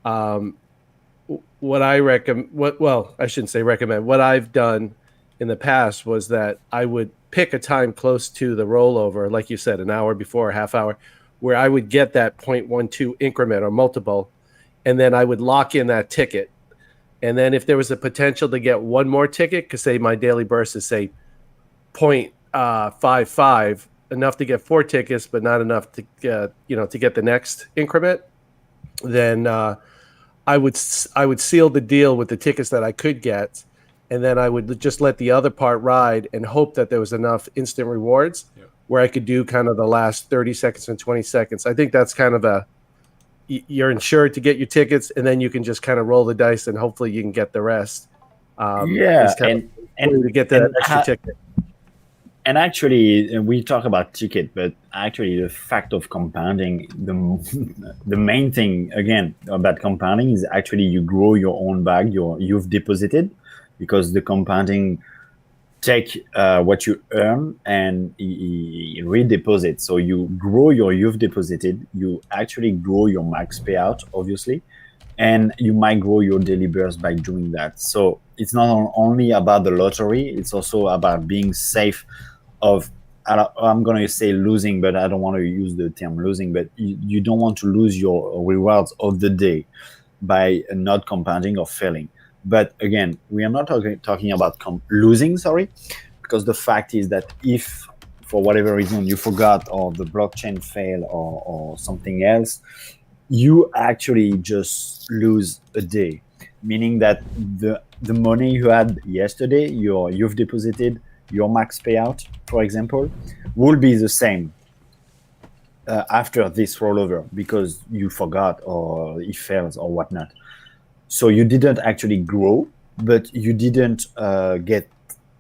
what I shouldn't say recommend. What I've done in the past was that I would pick a time close to the rollover, like you said, an hour before, a half hour, where I would get that 0.12 increment or multiple, and then I would lock in that ticket. And then if there was a potential to get one more ticket, because say my daily burst is say 0.55, enough to get 4 tickets, but not enough to get the next increment, then I would seal the deal with the tickets that I could get, and then I would just let the other part ride and hope that there was enough instant rewards where I could do kind of the last 30 seconds and 20 seconds. I think that's kind of you're insured to get your tickets, and then you can just kind of roll the dice and hopefully you can get the rest. And to get that extra ticket. And actually, we talk about ticket, but actually the fact of compounding, the main thing, again, about compounding is actually you grow your own bag, you've deposited, because the compounding take what you earn and redeposit. So you grow you've deposited, you actually grow your max payout, obviously, and you might grow your daily burst by doing that. So it's not only about the lottery, it's also about being safe of, I'm going to say losing, but I don't want to use the term losing, but you don't want to lose your rewards of the day by not compounding or failing. But again, we are not talking about losing, because the fact is that if for whatever reason you forgot, or the blockchain failed, or something else, you actually just lose a day, meaning that the money you had yesterday, you've deposited, your max payout, for example, will be the same after this rollover, because you forgot or it fails or whatnot. So you didn't actually grow, but you didn't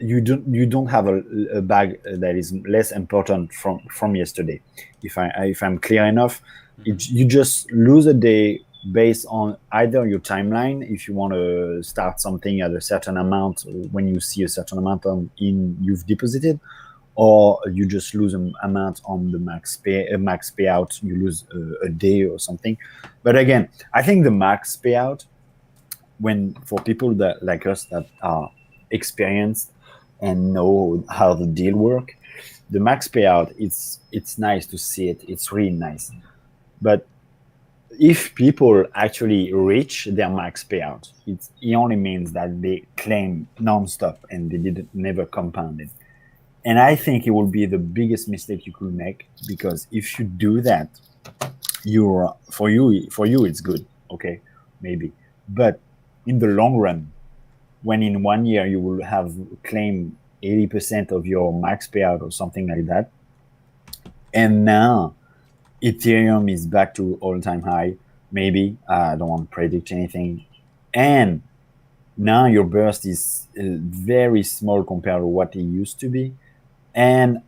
you don't have a bag that is less important from yesterday. If I'm clear enough, you just lose a day based on either your timeline. If you want to start something at a certain amount, when you see a certain amount you've deposited, or you just lose an amount on the max payout, you lose a day or something. But again, I think the max payout, for people that like us that are experienced and know how the deal work, the max payout, it's nice to see it. It's really nice. But if people actually reach their max payout, it only means that they claim nonstop and they never compound it. And I think it will be the biggest mistake you could make, because if you do that, for you it's good, okay, maybe. But in the long run, when in 1 year you will have claimed 80% of your max payout or something like that, and now Ethereum is back to all-time high, maybe, I don't want to predict anything, and now your burst is very small compared to what it used to be, and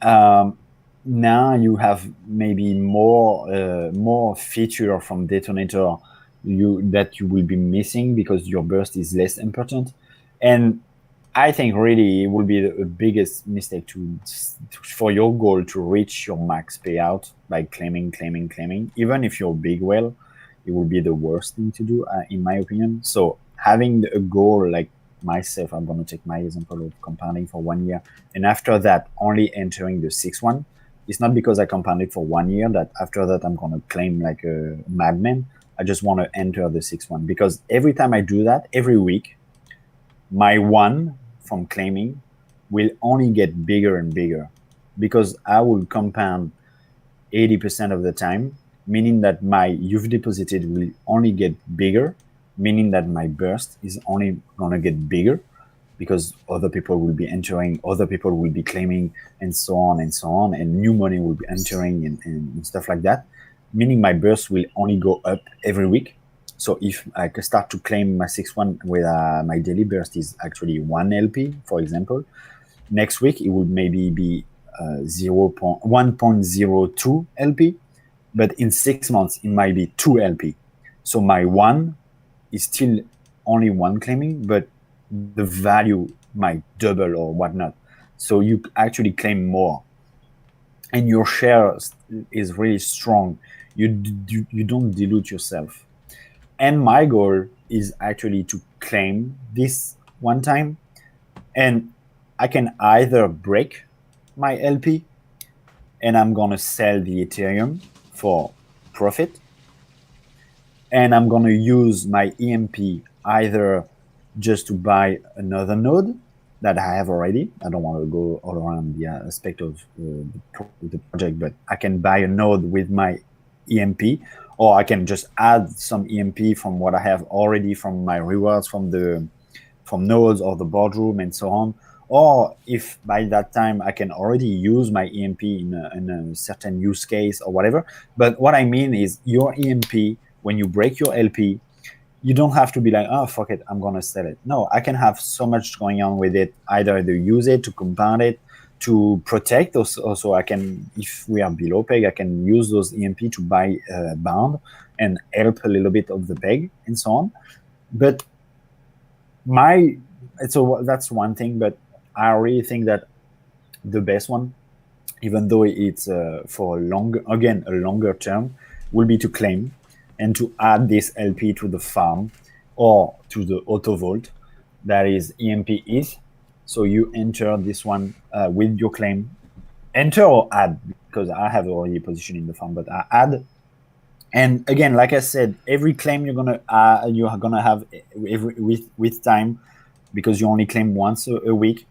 now you have maybe more feature from Detonator that you will be missing because your burst is less important. And I think really it will be the biggest mistake for your goal to reach your max payout by claiming. Even if you're big whale, it will be the worst thing to do, in my opinion. So having a goal like myself, I'm going to take my example of compounding for 1 year, and after that only entering the 6-1. It's not because I compounded for 1 year that after that I'm going to claim like a madman. I just want to enter the 6-1, because every time I do that, every week, my one from claiming will only get bigger and bigger, because I will compound 80% of the time, meaning that my you've deposited will only get bigger, meaning that my burst is only going to get bigger, because other people will be entering, other people will be claiming, and so on, and new money will be entering and stuff like that, meaning my burst will only go up every week. So if I can start to claim my 6-1 with my daily burst is actually 1 LP, for example, next week it would maybe be 1.02 LP, but in 6 months it might be 2 LP. So my one is still only one claiming, but the value might double or whatnot. So you actually claim more, and your share is really strong. You don't dilute yourself. And my goal is actually to claim this one time, and I can either break my LP and I'm gonna sell the Ethereum for profit, and I'm gonna use my EMP either just to buy another node that I have already. I don't want to go all around the aspect of the project, but I can buy a node with my EMP, or I can just add some EMP from what I have already from my rewards from nodes or the boardroom and so on. Or if by that time I can already use my EMP in a certain use case or whatever. But what I mean is your EMP, when you break your LP, you don't have to be like, oh, fuck it, I'm going to sell it. No, I can have so much going on with it, either to use it, to compound it, to protect. Also, I can, if we are below peg, I can use those EMP to buy bound and help a little bit of the peg and so on. But so that's one thing, but I really think that the best one, even though it's for a longer term, will be to claim and to add this LP to the farm or to the auto vault that is EMP ETH. So you enter this one with your claim, enter or add, because I have already a position in the farm, but I add. And again, like I said, every claim you're gonna have with time, because you only claim once a week.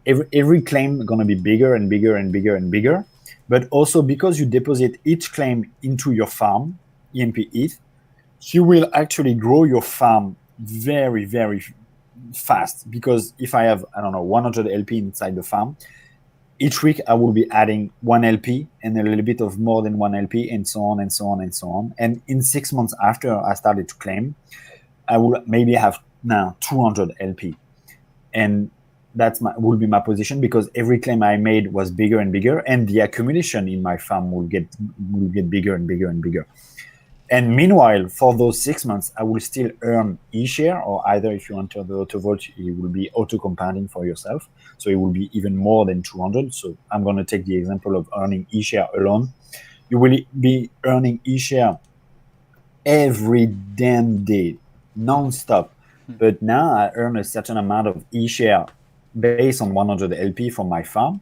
every claim going to be bigger and bigger and bigger and bigger. But also because you deposit each claim into your farm, EMP ETH, you will actually grow your farm very, very fast. Because if I have, I don't know, 100 LP inside the farm, each week I will be adding 1 LP and a little bit of more than 1 LP, and so on and so on and so on. And in 6 months after I started to claim, I will maybe have now 200 LP. And that's will be my position, because every claim I made was bigger and bigger, and the accumulation in my farm will get bigger and bigger and bigger. And meanwhile, for those 6 months, I will still earn e-share, or either if you enter the auto vault, it will be auto compounding for yourself. So it will be even more than 200. So I'm going to take the example of earning e-share alone. You will be earning e-share every damn day, non-stop. But now I earn a certain amount of e-share based on 100 LP from my farm.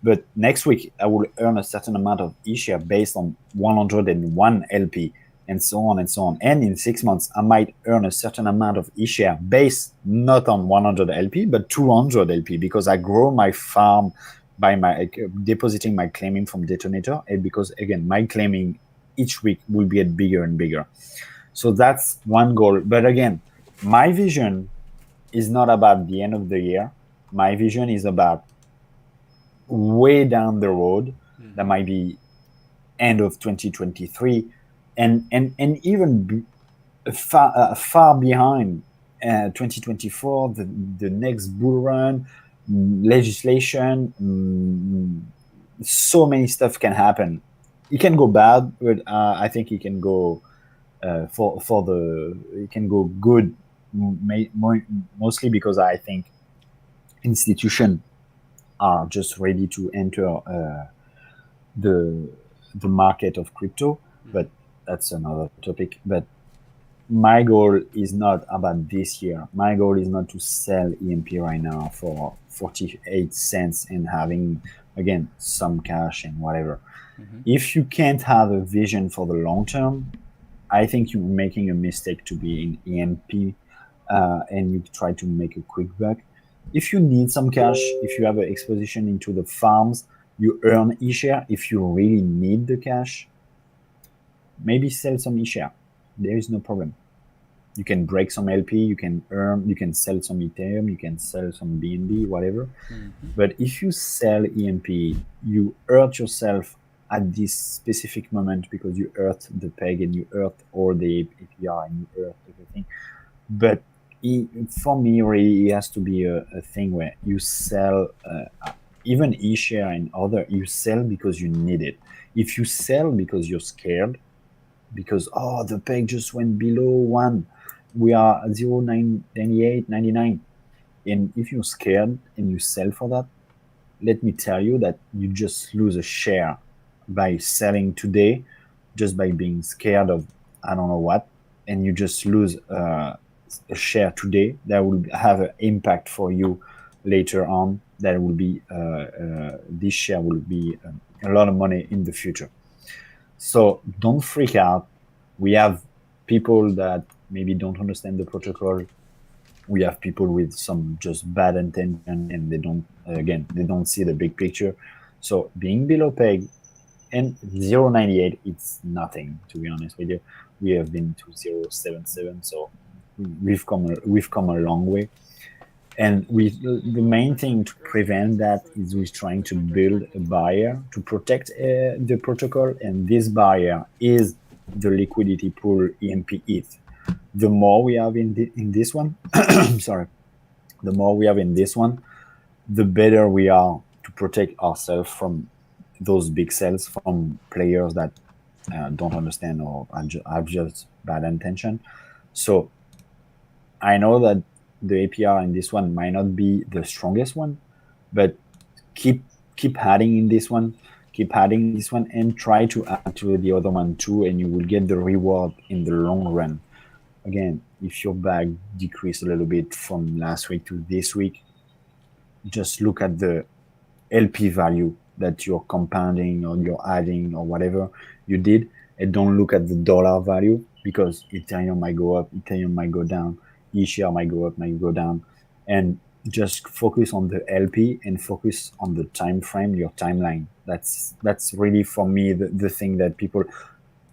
But next week, I will earn a certain amount of e-share based on 101 LP, and so on and so on. And in 6 months, I might earn a certain amount of e-share based not on 100 LP, but 200 LP, because I grow my farm by my depositing my claiming from Detonator. And because, again, my claiming each week will get bigger and bigger. So that's one goal. But again, my vision is not about the end of the year. My vision is about way down the road. That might be end of 2023, and even far behind 2024, the next bull run, legislation, so many stuff can happen. It can go bad, but I think it can go it can go good, mostly because I think institutions are just ready to enter the market of crypto, but that's another topic. But my goal is not about this year. My goal is not to sell EMP right now for 48 cents and having, again, some cash and whatever. If you can't have a vision for the long term, I think you're making a mistake to be in EMP and you try to make a quick buck. If you need some cash, if you have an exposition into the farms, you earn e-share. If you really need the cash, maybe sell some e-share. There is no problem. You can break some LP, you can sell some Ethereum, you can sell some BNB, whatever. But if you sell EMP, you hurt yourself at this specific moment, because you hurt the peg and you hurt all the APR and you hurt everything. But for me, really, it has to be a thing where you sell, even e-share and other, you sell because you need it. If you sell because you're scared, because, oh, the peg just went below 1, we are at 0.98, 99. And if you're scared and you sell for that, let me tell you that you just lose a share by selling today, just by being scared of I don't know what, and you just lose a share today that will have an impact for you later on. That will be this share will be a lot of money in the future. So don't freak out. We have people that maybe don't understand the protocol. We have people with some just bad intention, and they don't see the big picture. So being below peg and 0.98, it's nothing, to be honest with you. We have been to 0.77, so we've come a long way. And the main thing to prevent that is we're trying to build a barrier to protect the protocol, and this barrier is the liquidity pool EMP ETH. The more we have in this one, sorry, the more we have in this one, the better we are to protect ourselves from those big sales, from players that don't understand or have just bad intention. So I know that the APR in this one might not be the strongest one, but keep adding in this one, and try to add to the other one too, and you will get the reward in the long run. Again, if your bag decreased a little bit from last week to this week, just look at the LP value that you're compounding or you're adding or whatever you did, and don't look at the dollar value, because Ethereum might go up, Ethereum might go down, eShare might go up, might go down, and just focus on the LP and focus on the time frame, your timeline. That's really for me the thing that people.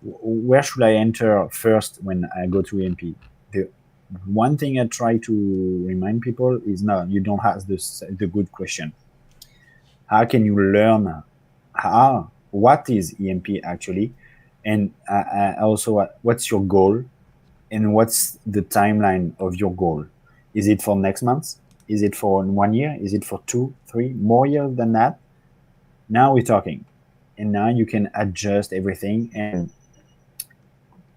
Where should I enter first when I go to EMP? The one thing I try to remind people is no, you don't ask the good question. How can you learn what is EMP actually, and also what's your goal, and what's the timeline of your goal? Is it for next month? Is it for 1 year? Is it for 2, 3 more years than that? Now we're talking, and now you can adjust everything, and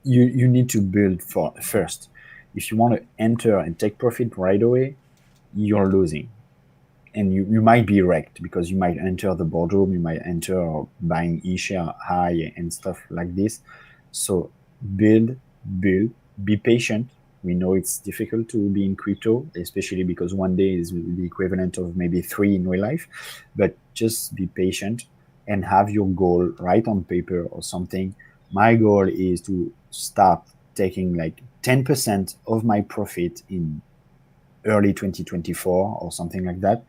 you need to build for first. If you want to enter and take profit right away, you're losing, and you might be wrecked because you might enter the boardroom, you might enter buying e-share high and stuff like this. So build, be patient. We know it's difficult to be in crypto, especially because 1 day is the equivalent of maybe 3 in real life. But just be patient and have your goal right on paper or something. My goal is to start taking like 10% of my profit in early 2024 or something like that.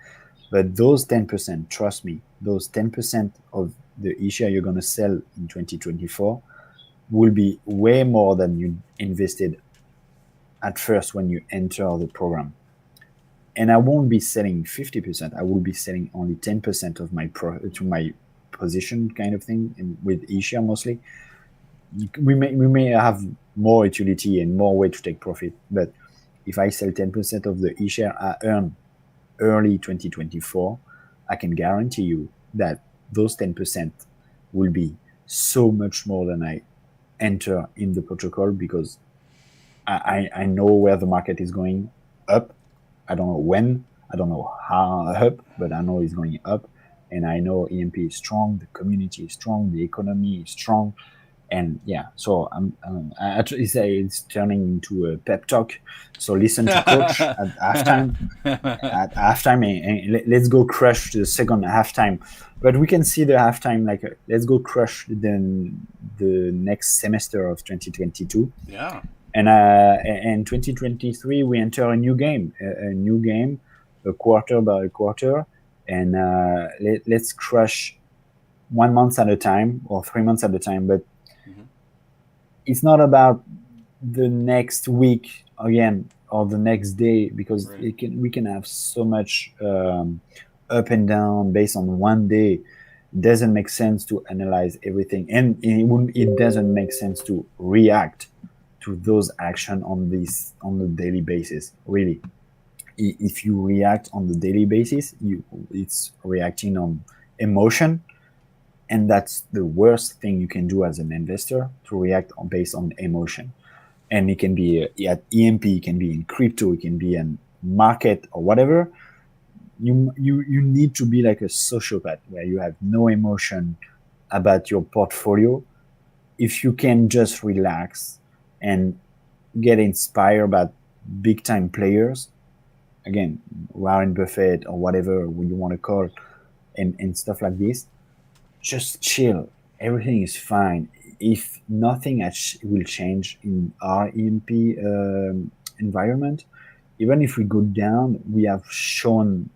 But those 10%, trust me, those 10% of the e-share you're going to sell in 2024 will be way more than you invested at first when you enter the program. And I won't be selling 50%. I will be selling only 10% of my to my position kind of thing, and with e-share mostly. We may have more utility and more way to take profit, but if I sell 10% of the e-share I earn early 2024, I can guarantee you that those 10% will be so much more than I enter in the protocol, because I know where the market is going up. I don't know when, I don't know how up, but I know it's going up. And I know EMP is strong, the community is strong, the economy is strong. And yeah, so I actually say it's turning into a pep talk. So listen to coach at halftime. At halftime, and let's go crush the second halftime. But we can see the halftime like let's go crush the next semester of 2022. Yeah. And 2023 we enter a new game, a quarter by quarter, and let's crush 1 month at a time or 3 months at a time. But it's not about the next week again or the next day, because we can have so much up and down based on 1 day. It doesn't make sense to analyze everything, and it doesn't make sense to react to those action on the daily basis. Really, if you react on the daily basis, it's reacting on emotion. And that's the worst thing you can do as an investor, to react based on emotion. And it can be at EMP, it can be in crypto, it can be in market or whatever. You need to be like a sociopath where you have no emotion about your portfolio. If you can just relax and get inspired about big time players, again, Warren Buffett or whatever you want to call, and stuff like this, just chill. Everything is fine. If nothing will change in our EMP environment, even if we go down, we have shown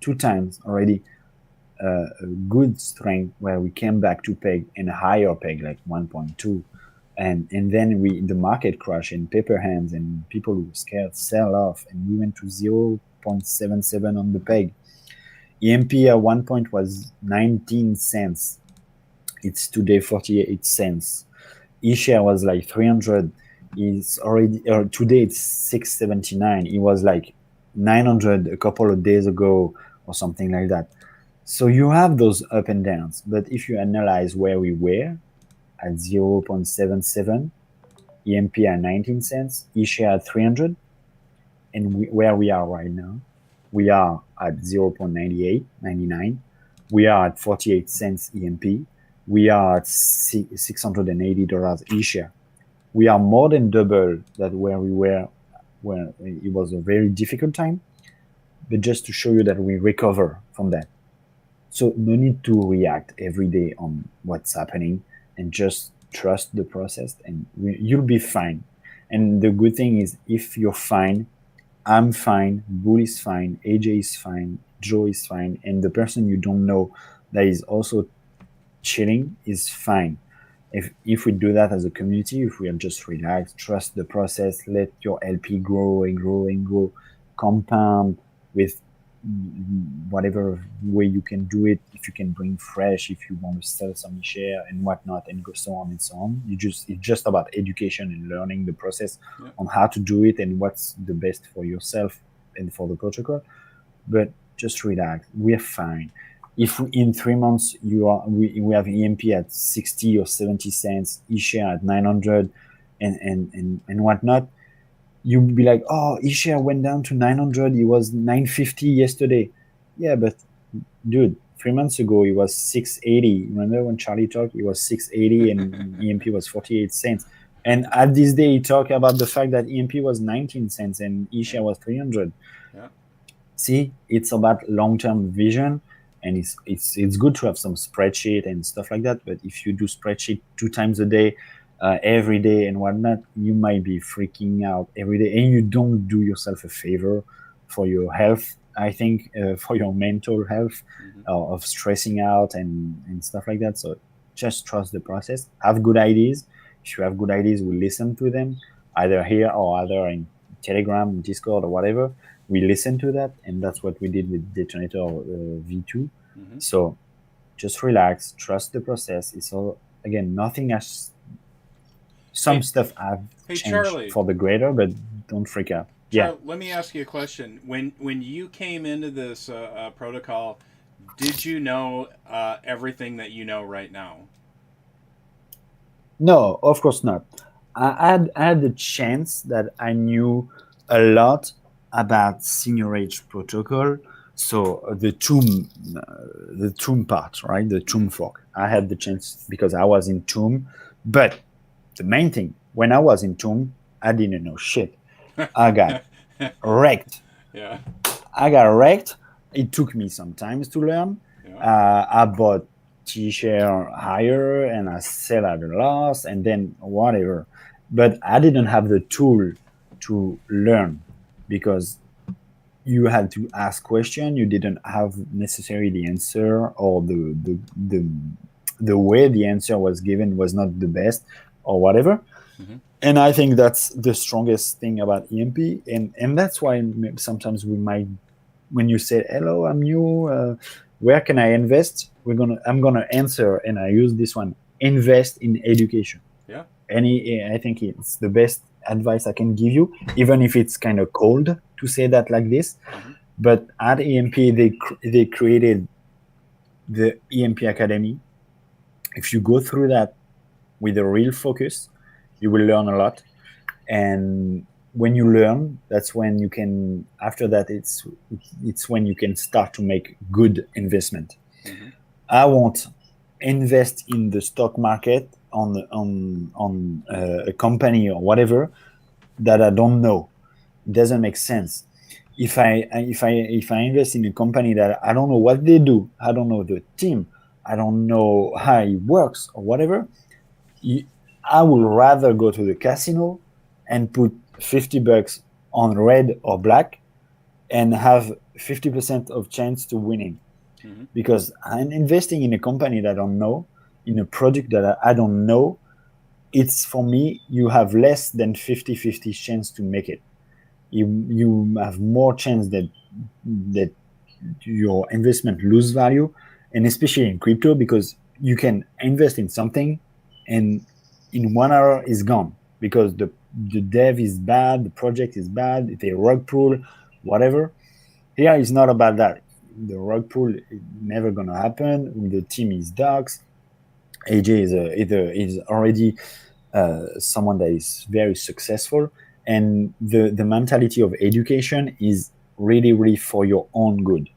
2 times already a good strength where we came back to peg and a higher peg like 1.2, and then the market crash and paper hands and people who were scared sell off, and we went to 0.77 on the peg. EMP at one point was 19 cents. It's today 48 cents. E-share was like 300. It's already today it's 679. It was like 900 a couple of days ago or something like that. So you have those up and downs. But if you analyze where we were at 0.77, EMP at 19 cents, E-share at 300, and where we are right now, we are at 0.98, 99. We are at 48 cents EMP. We are at $680 E-share. We are more than double that where we were when it was a very difficult time. But just to show you that we recover from that. So no need to react every day on what's happening, and just trust the process, and you'll be fine. And the good thing is, if you're fine, I'm fine, Bull is fine, AJ is fine, Joe is fine, and the person you don't know that is also chilling is fine. If we do that as a community, if we are just relaxed, trust the process, let your LP grow and grow and grow, compound with whatever way you can do it. If you can bring fresh, if you want to sell some share and whatnot, and go so on and so on. It's just about education and learning the process on how to do it and what's the best for yourself and for the protocol. But just relax. We're fine. If in 3 months we have EMP at 60 or 70 cents, eShare at 900 and whatnot, you'd be like, oh, eShare went down to 900. It was 950 yesterday. Yeah, but dude, 3 months ago it was 680. Remember when Charlie talked? It was 680 and EMP was 48 cents. And at this day, he talked about the fact that EMP was 19 cents and eShare was 300. Yeah. See, it's about long-term vision. And it's good to have some spreadsheet and stuff like that. But if you do spreadsheet 2 times a day, every day and whatnot, you might be freaking out every day. And you don't do yourself a favor for your health, I think, for your mental health, of stressing out and stuff like that. So just trust the process. Have good ideas. If you have good ideas, we listen to them, either here or either in Telegram, Discord, or whatever. We listen to that, and that's what we did with Detonator V2. So just relax, trust the process. It's all, again, nothing has, some stuff have changed Charlie, for the greater, but don't freak out. Charlie, let me ask you a question. When you came into this protocol, did you know everything that you know right now? No, of course not. I had the chance that I knew a lot about seigniorage protocol. So the Tomb part, right? The Tomb fork. I had the chance because I was in Tomb. But the main thing, when I was in Tomb, I didn't know shit. I got wrecked. Yeah. I got wrecked. It took me some time to learn. Yeah. I bought T-share higher and I sell at a loss and then whatever. But I didn't have the tool to learn because you had to ask questions. You didn't have necessarily the answer, or the way the answer was given was not the best or whatever. And I think that's the strongest thing about EMP. And that's why sometimes we might, when you say, hello, I'm new, where can I invest? I'm gonna answer, and I use this one: invest in education. Yeah. I think it's the best advice I can give you, even if it's kind of cold to say that like this. But at EMP, they created the EMP Academy. If you go through that with a real focus, you will learn a lot. And when you learn, that's when you can, after that, it's when you can start to make good investment. I won't invest in the stock market on a company or whatever that I don't know. It doesn't make sense. If I invest in a company that I don't know what they do, I don't know the team, I don't know how it works or whatever, I would rather go to the casino and put $50 on red or black and have 50% of chance to winning. Because I'm investing in a company that I don't know, in a project that I don't know. It's, for me, you have less than 50-50 chance to make it. You have more chance that your investment lose value, and especially in crypto, because you can invest in something and in 1 hour is gone because the dev is bad, the project is bad, they rug pull, whatever. Here it's not about that. The rug pull is never gonna happen. The team is dogs. AJ is already someone that is very successful, and the mentality of education is really, really for your own good.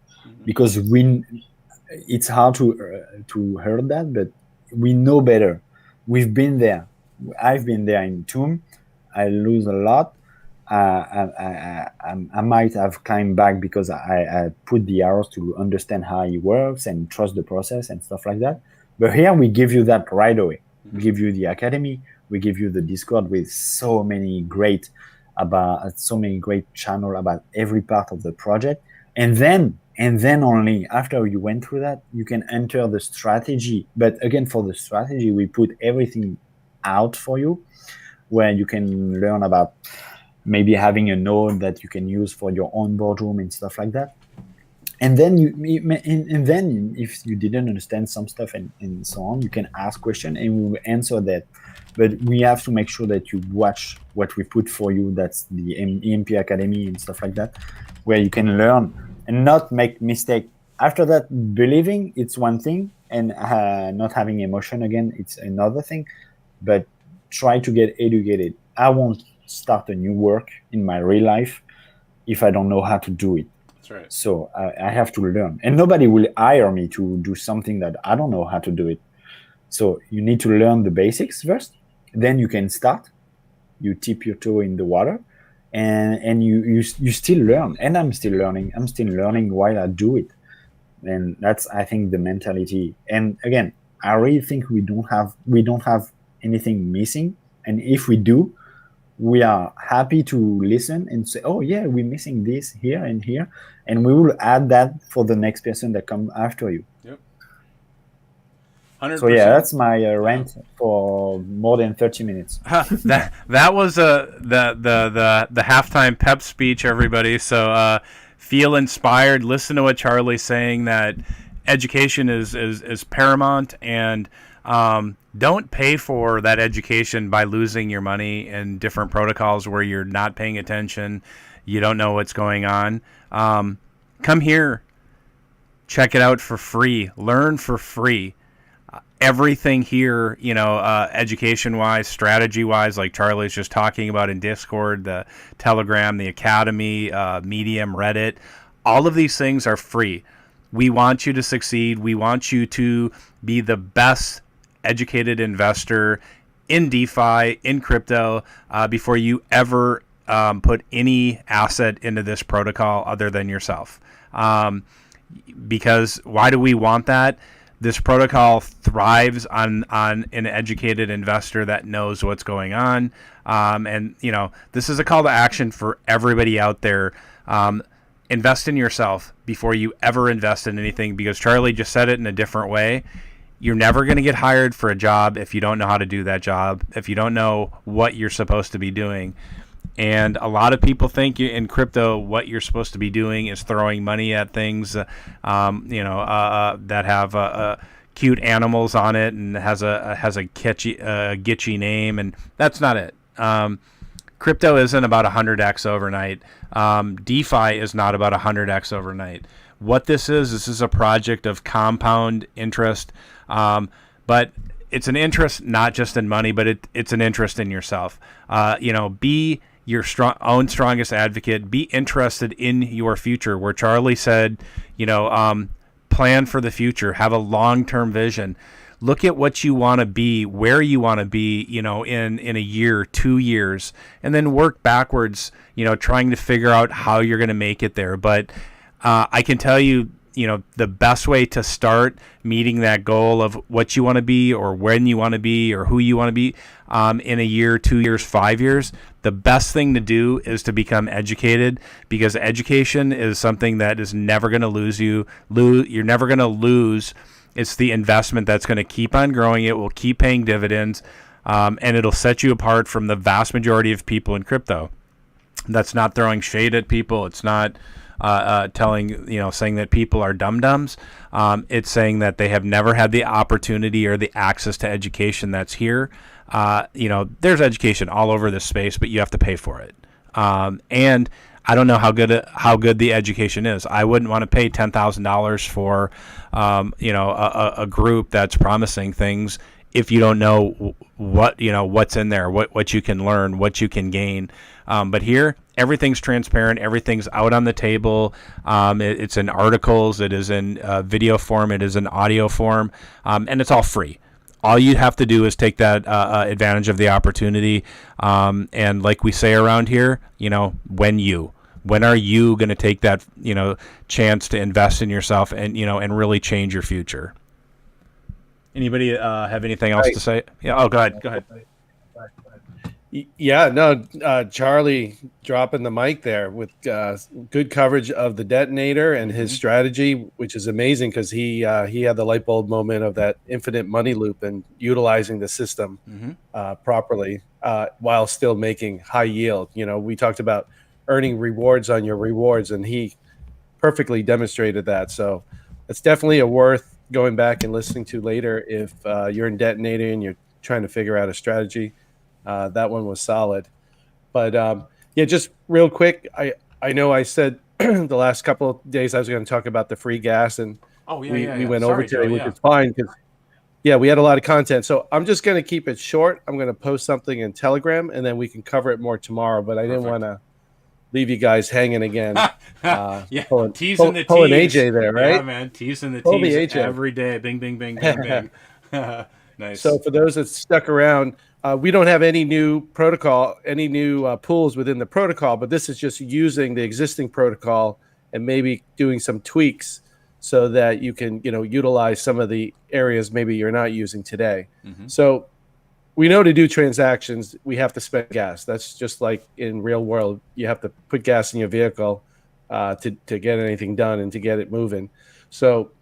Because it's hard to hear that, but we know better. We've been there. I've been there in Tomb. I lose a lot. I might have climbed back because I put the arrows to understand how it works and trust the process and stuff like that. But here we give you that right away. We give you the academy. We give you the Discord with so many great about so many great channel about every part of the project, and then only after you went through that, you can enter the strategy. But again, for the strategy, we put everything out for you, where you can learn about maybe having a node that you can use for your own boardroom and stuff like that. And then and then if you didn't understand some stuff and so on, you can ask question and we will answer that. But we have to make sure that you watch what we put for you. That's the EMP Academy and stuff like that, where you can learn and not make mistake. After that, believing it's one thing, and not having emotion again, it's another thing. But try to get educated. I won't start a new work in my real life if I don't know how to do it. That's right. So I have to learn, and nobody will hire me to do something that I don't know how to do it. So you need to learn the basics first, then you can start. You tip your toe in the water, and you still learn. And I'm still learning. I'm still learning while I do it, and that's, I think, the mentality. And again, I really think we don't have anything missing, and if we do, we are happy to listen and say, oh yeah, we're missing this here and here, and we will add that for the next person that come after you. Yep. 100%. So yeah, that's my rant for more than 30 minutes. that was the halftime pep speech, everybody. So feel inspired. Listen to what Charlie's saying, that education is paramount, and don't pay for that education by losing your money in different protocols where you're not paying attention, you don't know what's going on. Come here, check it out for free, learn for free. Everything here, education-wise, strategy-wise, like Charlie's just talking about in Discord, the Telegram, the Academy, Medium, Reddit, all of these things are free. We want you to succeed. We want you to be the best educated investor in DeFi, in crypto, before you ever put any asset into this protocol other than yourself. Because why do we want that? This protocol thrives on an educated investor that knows what's going on. And, this is a call to action for everybody out there. Invest in yourself before you ever invest in anything, because Charlie just said it in a different way. You're never going to get hired for a job if you don't know how to do that job, if you don't know what you're supposed to be doing. And a lot of people think in crypto what you're supposed to be doing is throwing money at things, that have cute animals on it and has a catchy, gitchy name, and that's not it. Crypto isn't about 100x overnight. DeFi is not about 100x overnight. What this is a project of compound interest, but it's an interest not just in money, but it's an interest in yourself. Be your own strongest advocate. Be interested in your future. Where Charlie said, plan for the future. Have a long-term vision. Look at what you want to be, where you want to be, in a year, 2 years, and then work backwards, trying to figure out how you're going to make it there. But I can tell you, the best way to start meeting that goal of what you want to be, or when you want to be, or who you want to be in a year, 2 years, 5 years, the best thing to do is to become educated, because education is something that is never going to lose you. You're never going to lose. It's the investment that's going to keep on growing. It will keep paying dividends, and it'll set you apart from the vast majority of people in crypto. That's not throwing shade at people. It's not saying that people are dum-dums. It's saying that they have never had the opportunity or the access to education that's here. There's education all over this space, but you have to pay for it. And I don't know how good the education is. I wouldn't want to pay $10,000 for, a group that's promising things if you don't know what's in there, what you can learn, what you can gain. But here, everything's transparent. Everything's out on the table. It's in articles. It is in video form. It is in audio form. And it's all free. All you have to do is take that advantage of the opportunity. And like we say around here, when are you going to take that, chance to invest in yourself and, and really change your future? Anybody have anything else to say? Yeah. Oh, go ahead. Yeah, no, Charlie dropping the mic there with good coverage of the detonator and his strategy, which is amazing because he had the light bulb moment of that infinite money loop and utilizing the system properly while still making high yield. You know, we talked about earning rewards on your rewards, and he perfectly demonstrated that. So it's definitely a worth going back and listening to later if you're in detonator and you're trying to figure out a strategy. That one was solid. But yeah, just real quick, I know I said the last couple of days I was going to talk about the free gas, and we went over today, which is fine because yeah, we had a lot of content. So I'm just going to keep it short. I'm going to post something in Telegram, and then we can cover it more tomorrow. But I didn't want to leave you guys hanging again. Yeah, pulling tease. AJ there, right? Yeah, man, teasing the Pull the tease AJ. every day. Bing, bing, bing, bing, bing. Nice. So for those that stuck around, we don't have any new protocol, any new pools within the protocol, but this is just using the existing protocol and maybe doing some tweaks so that you can, you know, utilize some of the areas maybe you're not using today. So we know to do transactions, we have to spend gas. That's just like in real world. You have to put gas in your vehicle to get anything done and to get it moving. So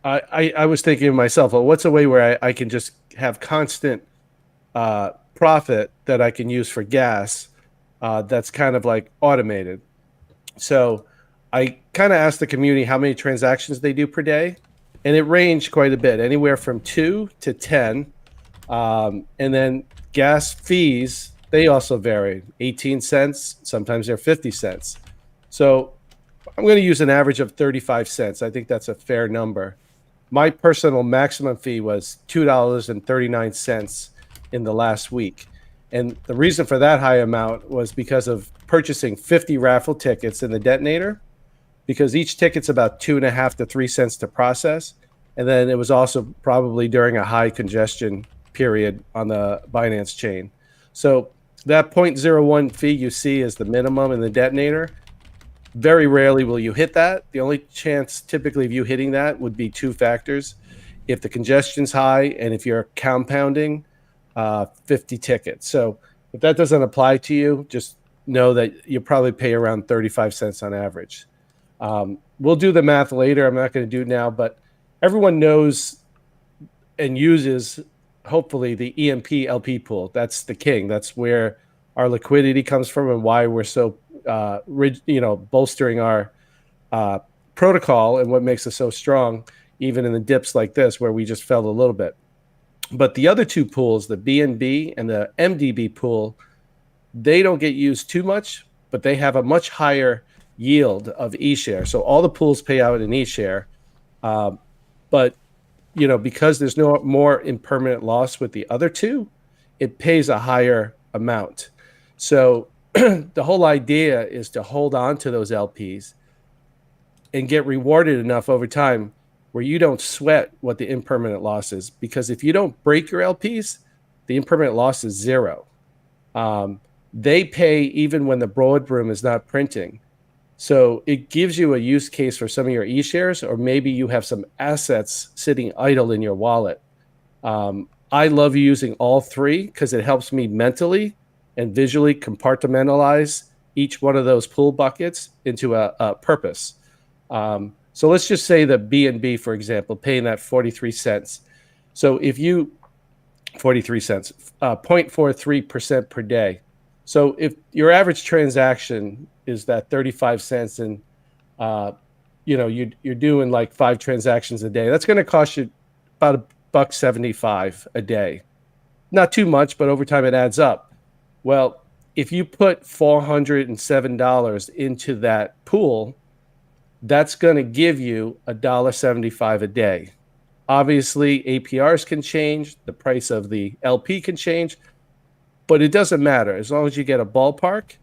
I was thinking to myself, well, what's a way where I can just have constant profit that I can use for gas that's kind of like automated. So I kind of asked the community how many transactions they do per day, and it ranged quite a bit, anywhere from 2 to 10. And then gas fees, they also vary, 18 cents, sometimes they're 50 cents. So I'm going to use an average of 35 cents. I think that's a fair number. My personal maximum fee was $2.39 in the last week. And the reason for that high amount was because of purchasing 50 raffle tickets in the detonator, because each ticket's about 2.5 to 3 cents to process. And then it was also probably during a high congestion period on the Binance chain. So that 0.01 fee you see is the minimum in the detonator. Very rarely will you hit that. The only chance typically of you hitting that would be two factors. If the congestion's high and if you're compounding 50 tickets. So if that doesn't apply to you, just know that you probably pay around 35 cents on average. We'll do the math later. I'm not going to do it now, but everyone knows and uses, hopefully, the EMP LP pool. That's the king. That's where our liquidity comes from and why we're so bolstering our protocol and what makes us so strong, even in the dips like this where we just fell a little bit. But the other two pools, the BNB and the MDB pool, they don't get used too much, but they have a much higher yield of eShare. So all the pools pay out in eShare, but because there's no more impermanent loss with the other two, it pays a higher amount. So the whole idea is to hold on to those LPs and get rewarded enough over time where you don't sweat what the impermanent loss is. Because if you don't break your LPs, the impermanent loss is zero. They pay even when the broadroom is not printing. So it gives you a use case for some of your eShares, or maybe you have some assets sitting idle in your wallet. I love using all three because it helps me mentally and visually compartmentalize each one of those pool buckets into a purpose. So let's just say the BNB, for example, paying that 43 cents. So if you 43 cents, 0.43% per day. So if your average transaction is that 35 cents and you're doing like 5 transactions a day, that's going to cost you about $1.75 a day. Not too much, but over time it adds up. Well, if you put $407 into that pool, that's going to give you $1.75 a day. Obviously, APRs can change, the price of the LP can change, but it doesn't matter as long as you get a ballpark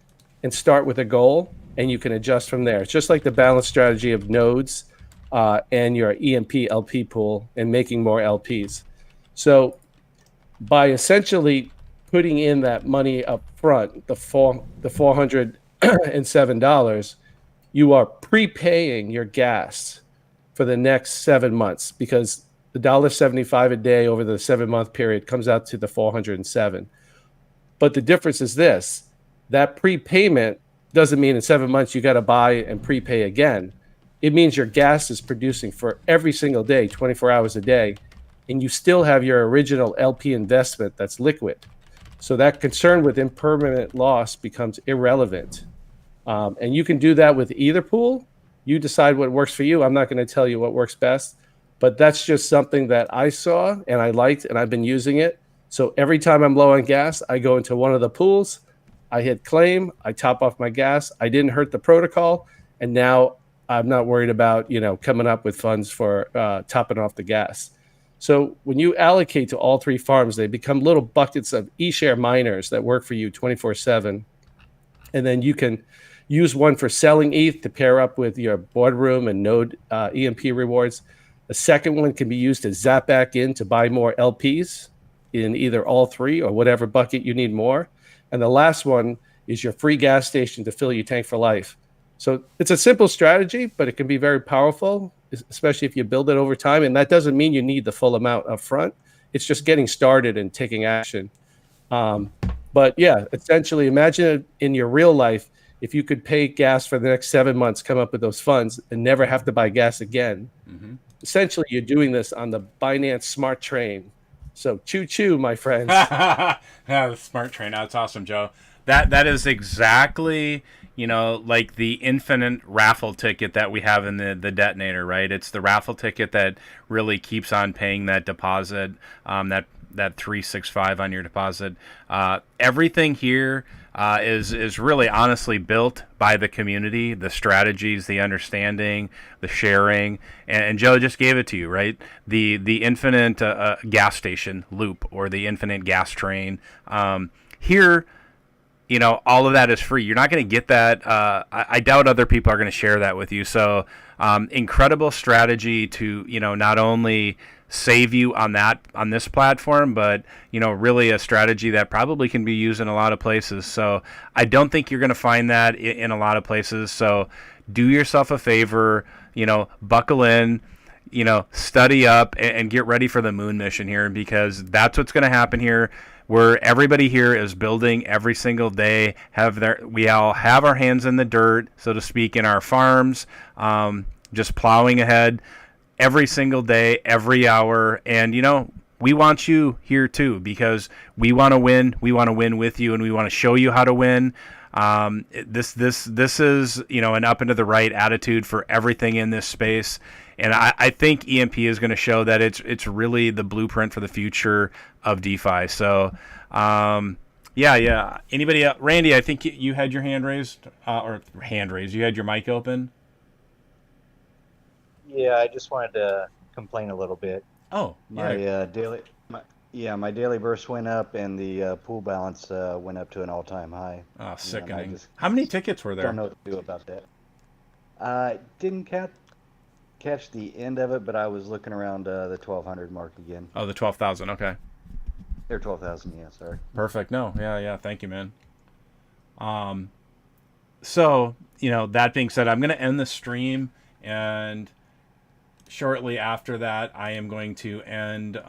and start with a goal, and you can adjust from there. It's just like the balance strategy of nodes and your EMP LP pool and making more LPs. So by essentially putting in that money up front, the $407, you are prepaying your gas for the next 7 months, because the $1.75 a day over the 7-month period comes out to the 407. But the difference is this: that prepayment doesn't mean in 7 months you got to buy and prepay again. It means your gas is producing for every single day, 24 hours a day, and you still have your original LP investment that's liquid. So that concern with impermanent loss becomes irrelevant. And you can do that with either pool. You decide what works for you. I'm not going to tell you what works best, but that's just something that I saw and I liked, and I've been using it. So every time I'm low on gas, I go into one of the pools, I hit claim, I top off my gas. I didn't hurt the protocol, and now I'm not worried about, coming up with funds for topping off the gas. So when you allocate to all three farms, they become little buckets of e-share miners that work for you 24/7. And then you can use one for selling ETH to pair up with your boardroom and node EMP rewards. The second one can be used to zap back in to buy more LPs in either all three or whatever bucket you need more. And the last one is your free gas station to fill your tank for life. So it's a simple strategy, but it can be very powerful, especially if you build it over time. And that doesn't mean you need the full amount up front. It's just getting started and taking action. But yeah, essentially, imagine it in your real life, if you could pay gas for the next 7 months, come up with those funds and never have to buy gas again. Mm-hmm. Essentially, you're doing this on the Binance Smart Chain. So choo-choo, my friends. Yeah, the Smart Chain. That's awesome, Joe. That is exactly, like the infinite raffle ticket that we have in the Detonator, right? It's the raffle ticket that really keeps on paying that deposit, that 365 on your deposit. Everything here is really honestly built by the community, the strategies, the understanding, the sharing, and Joe just gave it to you, right? The infinite gas station loop, or the infinite gas train. Here, all of that is free. You're not going to get that. I doubt other people are going to share that with you. So incredible strategy to, not only save you on this platform, but really a strategy that probably can be used in a lot of places. So I don't think you're going to find that in a lot of places. So do yourself a favor, buckle in, study up and get ready for the moon mission here, because that's what's going to happen here, where everybody here is building every single day. We all have our hands in the dirt, so to speak, in our farms, just plowing ahead every single day, every hour. And, we want you here too, because we want to win. We want to win with you, and we want to show you how to win. This is, an up and to the right attitude for everything in this space. And I think EMP is going to show that it's really the blueprint for the future of DeFi. So, yeah. Anybody else? Randy, I think you had your hand raised, You had your mic open. Yeah, I just wanted to complain a little bit. Oh, yeah. My daily burst went up, and the pool balance went up to an all-time high. Oh, sickening. How many tickets were there? Don't know what to do about that. Didn't catch the end of it, but I was looking around the 1,200 mark again. Oh, the 12,000. Okay. They're 12,000. Yeah, sorry. Perfect. No, yeah. Thank you, man. So, that being said, I'm going to end the stream, and shortly after that, I am going to end